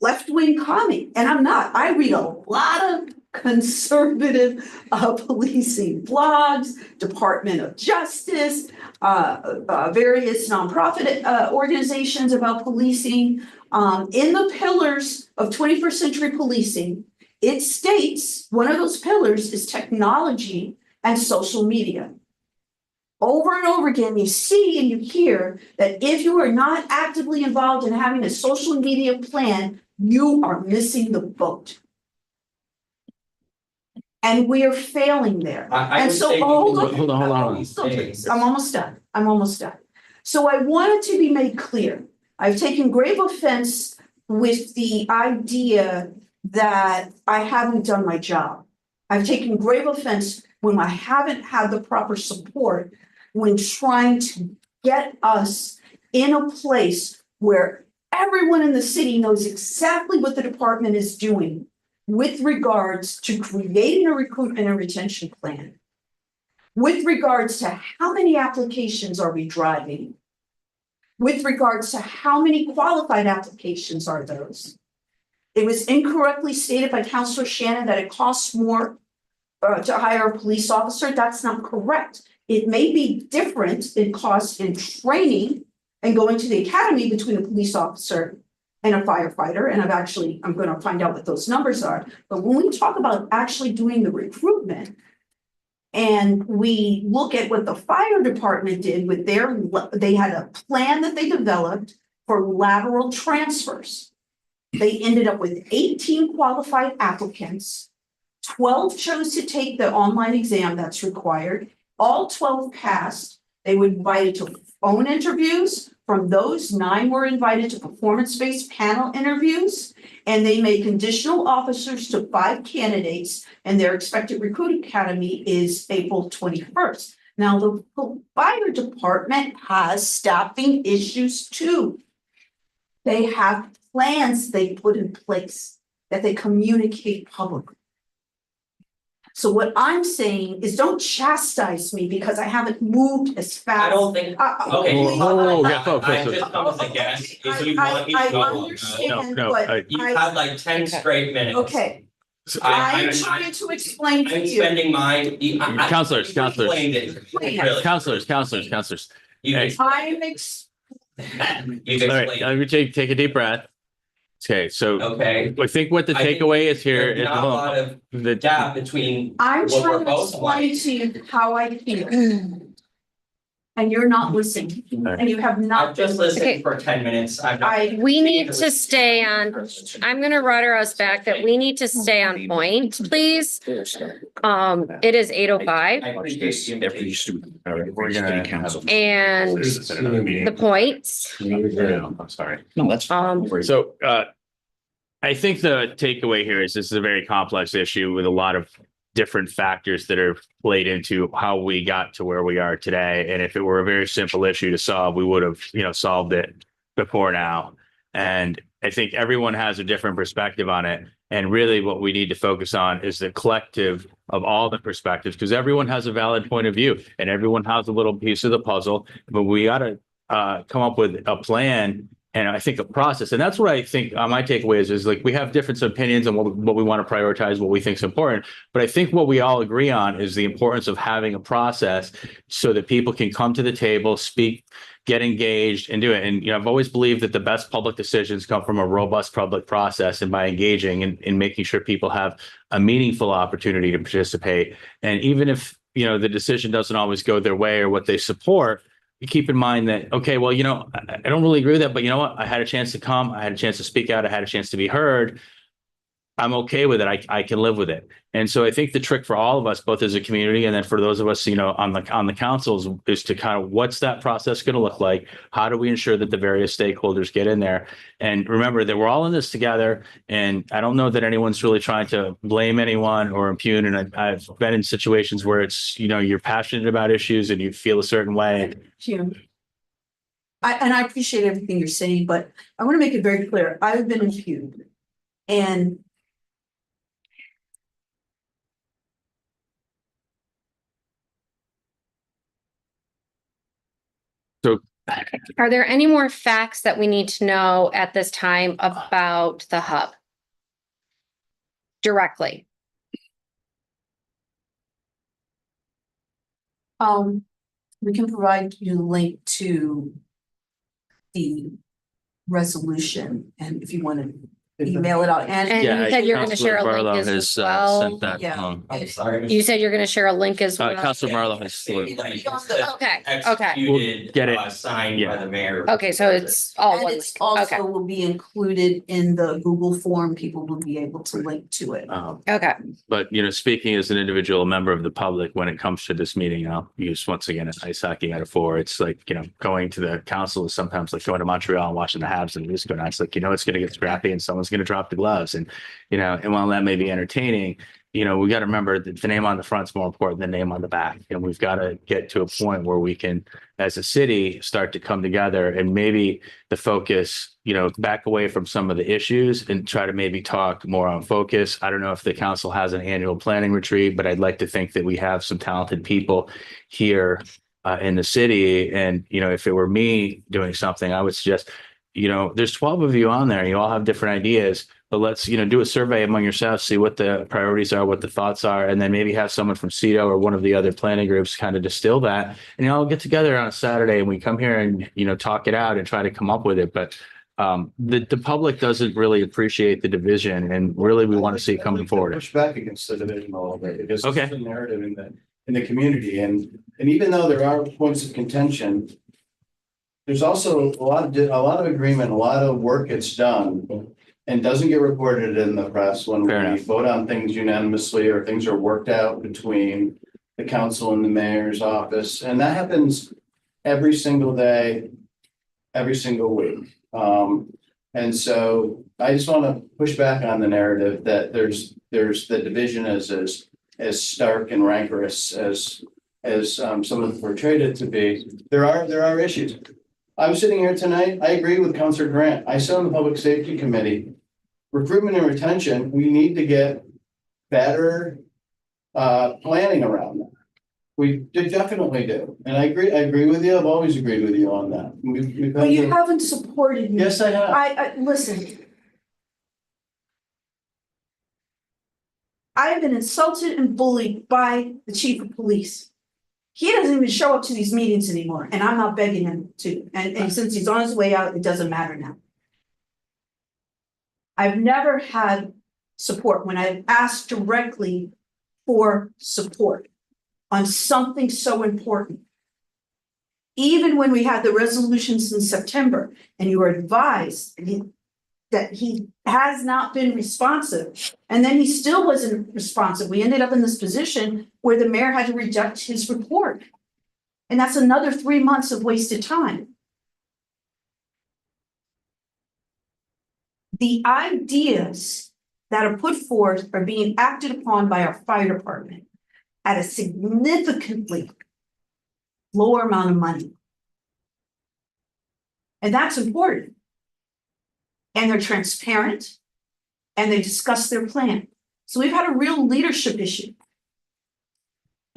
left-wing commie, and I'm not. I read a lot of conservative policing blogs, Department of Justice, various nonprofit organizations about policing. In the pillars of 21st century policing, it states one of those pillars is technology and social media. Over and over again, you see and you hear that if you are not actively involved in having a social media plan, you are missing the boat. And we are failing there. And so, hold on. I'm almost done. So I want it to be made clear. I've taken grave offense with the idea that I haven't done my job. I've taken grave offense when I haven't had the proper support when trying to get us in a place where everyone in the city knows exactly what the department is doing with regards to creating a recruitment and retention plan, with regards to how many applications are we driving, with regards to how many qualified applications are those. It was incorrectly stated by Councilor Shannon that it costs more to hire a police officer. That's not correct. It may be different in cost in training and going to the academy between a police officer and a firefighter. And I'm going to find out what those numbers are. But when we talk about actually doing the recruitment and we look at what the fire department did with they had a plan that they developed for lateral transfers. They ended up with 18 qualified applicants. 12 chose to take the online exam that's required. All 12 passed. They were invited to phone interviews. From those, 9 were invited to performance-based panel interviews, and they made conditional officers to 5 candidates, and their expected recruit academy is April 21st. Now, the fire department has staffing issues too. They have plans they put in place that they communicate publicly. So what I'm saying is don't chastise me because I haven't moved as fast. I don't think, okay. I just come as a guest, if you want me to I go. understand, No, but You have like 10 straight minutes. okay, I- I'm trying to explain to I'm you. spending mine. Counselors. Please. Counselors. You Hey. I'm you've All right, explained. let me take a deep breath. Okay, so Okay. I think what the I think takeaway is here There's is not a lot of the gap between I'm what we're trying to both explain like. to you how I feel. And you're not listening, and you have not. I've just listened for 10 minutes. We need to stay on, I'm gonna rudder us back that we need to stay on point, please. It is 8:05 I appreciate you. Every student, We're gonna have- and the points. I'm sorry. No, that's. So I think the takeaway here is this is a very complex issue with a lot of different factors that are played into how we got to where we are today. And if it were a very simple issue to solve, we would have, solved it before now. And I think everyone has a different perspective on it. And really what we need to focus on is the collective of all the perspectives, because everyone has a valid point of view and everyone has a little piece of the puzzle, but we got to come up with a plan. And I think a process, and that's what I think my takeaway is like we have different opinions on what we want to prioritize, what we think is important. But I think what we all agree on is the importance of having a process so that people can come to the table, speak, get engaged and do it. And, I've always believed that the best public decisions come from a robust public process and by engaging and making sure people have a meaningful opportunity to participate. And even if, the decision doesn't always go their way or what they support, you keep in mind that, okay, well, I don't really agree with that, but you know what? I had a chance to come. I had a chance to speak out. I had a chance to be heard. I'm okay with it. I can live with it. And so I think the trick for all of us, both as a community and then for those of us, on the councils, is to kind of, what's that process going to look like? How do we ensure that the various stakeholders get in there? And remember that we're all in this together. And I don't know that anyone's really trying to blame anyone or impugn. And I've been in situations where it's, you're passionate about issues and you feel a certain way. Jim. I appreciate everything you're saying, but I want to make it very clear. I've been impugned. And So Are there any more facts that we need to know at this time about the hub? Directly. we can provide you the link to the resolution, and if you want to email it out, And and you said you're gonna Councilor share a Barlow link as has well. sent that. Yeah. I'm sorry. You said you're gonna share a link as well. Councilor Barlow has. Okay, okay. Executed, Get it. signed by the mayor. Okay, so it's all and one it's link. Okay, also will be included in the Google form. People will be able to link to it. okay. But, speaking as an individual member of the public, when it comes to this meeting, I'll use once again an ice hockey metaphor. It's like, going to the council is sometimes like going to Montreal and watching the Habs and the Leafs go down. It's like, it's going to get scrappy and someone's going to drop the gloves. And, and while that may be entertaining, we got to remember that the name on the front is more important than the name on the back. And we've got to get to a point where we can, as a city, start to come together and maybe the focus, back away from some of the issues and try to maybe talk more on focus. I don't know if the council has an annual planning retreat, but I'd like to think that we have some talented people here in the city. And, if it were me doing something, I would suggest, there's 12 of you on there. You all have different ideas. But let's, do a survey among yourselves, see what the priorities are, what the thoughts are, and then maybe have someone from CETO or one of the other planning groups kind of distill that. And all get together on a Saturday and we come here and, talk it out and try to come up with it. But the public doesn't really appreciate the division, and really we want to see it coming forward. Push back against the division a little bit, because Okay. it's a narrative in the community, and even though there are points of contention, there's also a lot of agreement, a lot of work gets done and doesn't get reported in the press when Fair we enough. vote on things unanimously or things are worked out between the council and the mayor's office. And that happens every single day, every single week. And so I just want to push back on the narrative that there's the division as stark and rancorous as some of them portrayed it to be. There are issues. I'm sitting here tonight. I agree with Councilor Grant. I sit on the Public Safety Committee. Recruitment and retention, we need to get better planning around that. We definitely do. And I agree with you. I've always agreed with you on that. We've But you haven't supported me. Yes, I have. I listen. I have been insulted and bullied by the chief of police. He doesn't even show up to these meetings anymore, and I'm not begging him to. And since he's on his way out, it doesn't matter now. I've never had support when I've asked directly for support on something so important. Even when we had the resolutions in September and you were advised that he has not been responsive, and then he still wasn't responsive. We ended up in this position where the mayor had to reject his report. And that's another 3 months of wasted time. The ideas that are put forth are being acted upon by our fire department at a significantly lower amount of money. And that's important. And they're transparent and they discuss their plan. So we've had a real leadership issue.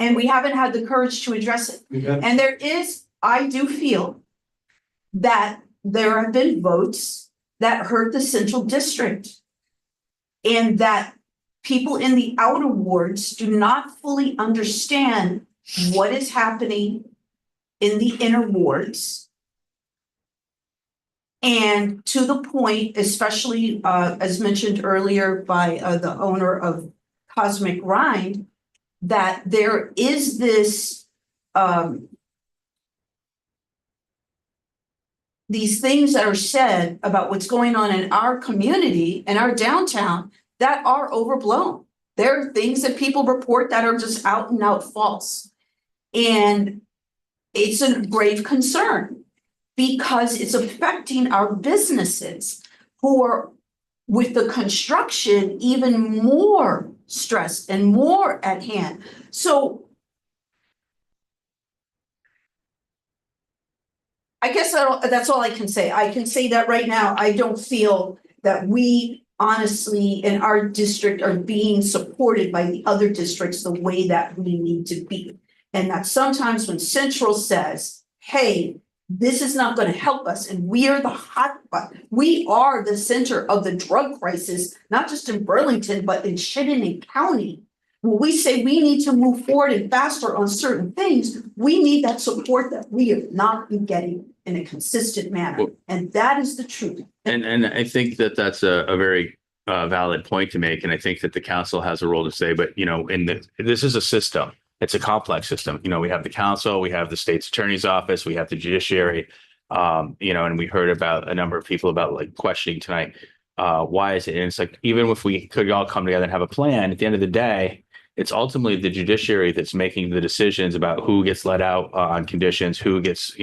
And we haven't had the courage to address it. And there is, I do feel that there have been votes that hurt the central district. And that people in the outer wards do not fully understand what is happening in the inner wards. And to the point, especially as mentioned earlier by the owner of Cosmic Rind, that there is this these things that are said about what's going on in our community and our downtown that are overblown. There are things that people report that are just out and out false. And it's a grave concern because it's affecting our businesses who are with the construction even more stressed and more at hand. So I guess that's all I can say. I can say that right now, I don't feel that we honestly in our district are being supported by the other districts the way that we need to be. And that sometimes when Central says, hey, this is not going to help us, and we are the hotspot, we are the center of the drug crisis, not just in Burlington, but in Chittenden County. When we say we need to move forward and faster on certain things, we need that support that we have not been getting in a consistent manner. Well- And that is the truth. And I think that that's a very valid point to make. And I think that the council has a role to say, but this is a system. It's a complex system. We have the council, we have the state's attorney's office, we have the judiciary. And we heard about a number of people about like questioning tonight. Why is it? And it's like, even if we could all come together and have a plan, at the end of the day, it's ultimately the judiciary that's making the decisions about who gets let out on conditions, who gets,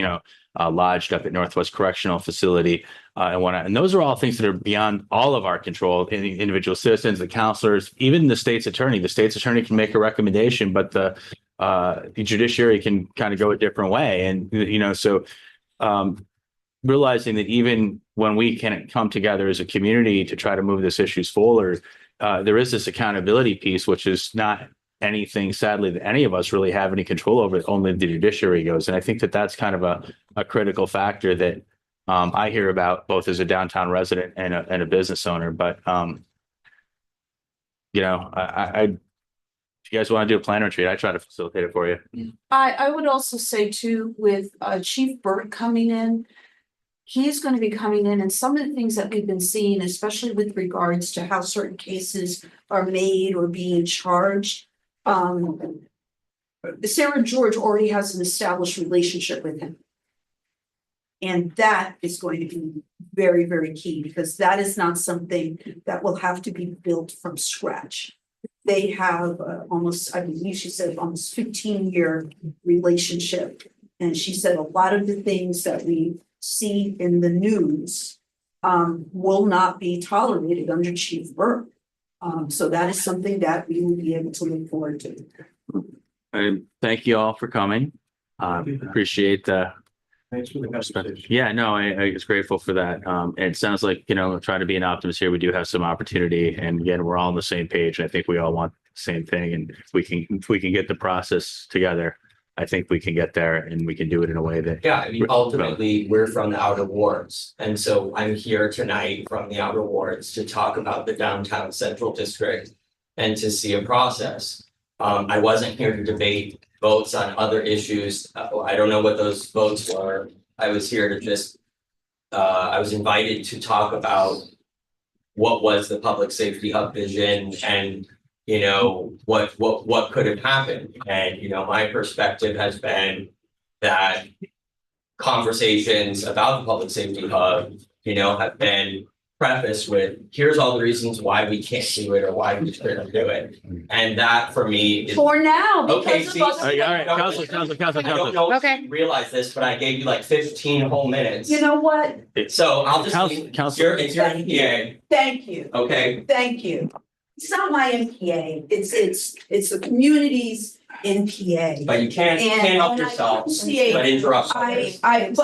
lodged up at Northwest Correctional Facility and whatnot. And those are all things that are beyond all of our control. The individual citizens, the counselors, even the state's attorney. The state's attorney can make a recommendation, but the judiciary can kind of go a different way. And, so realizing that even when we can come together as a community to try to move this issues forward, there is this accountability piece, which is not anything, sadly, that any of us really have any control over. Only the judiciary goes. And I think that that's kind of a critical factor that I hear about both as a downtown resident and a business owner. But, if you guys want to do a plan retreat, I try to facilitate it for you. I would also say too, with Chief Burt coming in, he's going to be coming in, and some of the things that we've been seeing, especially with regards to how certain cases are made or being charged. Sarah George already has an established relationship with him. And that is going to be very, very key, because that is not something that will have to be built from scratch. They have almost, I believe she said, almost 15-year relationship. And she said a lot of the things that we see in the news will not be tolerated under Chief Burke. So that is something that we will be able to look forward to. And thank you all for coming. Appreciate the. Thanks for the conversation. Yeah, no, I was grateful for that. It sounds like, trying to be an optimist here, we do have some opportunity, and again, we're all on the same page. And I think we all want the same thing. And if we can get the process together, I think we can get there, and we can do it in a way that. Yeah, I mean, ultimately, we're from the outer wards. And so I'm here tonight from the outer wards to talk about the downtown central district and to see a process. I wasn't here to debate votes on other issues. I don't know what those votes were. I was here to just, I was invited to talk about what was the public safety hub vision and, what could have happened. And, my perspective has been that conversations about the public safety hub, have been prefaced with, here's all the reasons why we can't do it or why we shouldn't do it. And that for me is. For now, Okay, because see, of us. All right, Counselor. I don't know if Okay. you realize this, but I gave you like 15 whole minutes. You know what? So I'll just. Counselor. It's your NPA, Thank you. okay? Thank you. It's not my NPA. It's the community's NPA. But you can't And help I yourself, appreciate- but interrupt others. But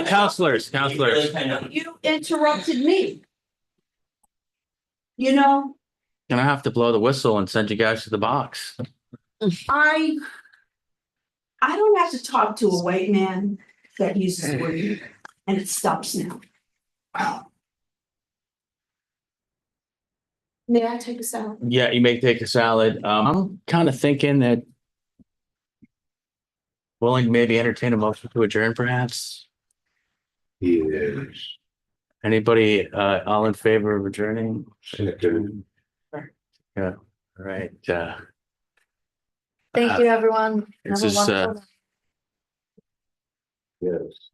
Counselors. You really cannot. you interrupted me. Gonna have to blow the whistle and send you guys to the box. I don't have to talk to a white man that uses the word you, and it stops now. May I take a salad? Yeah, you may take a salad. I'm kind of thinking that willing to maybe entertain a motion to adjourn, perhaps. Yes. Anybody all in favor of adjourning? Second. Yeah, all right. Thank you, everyone. This Have a is, wonderful night. Yes.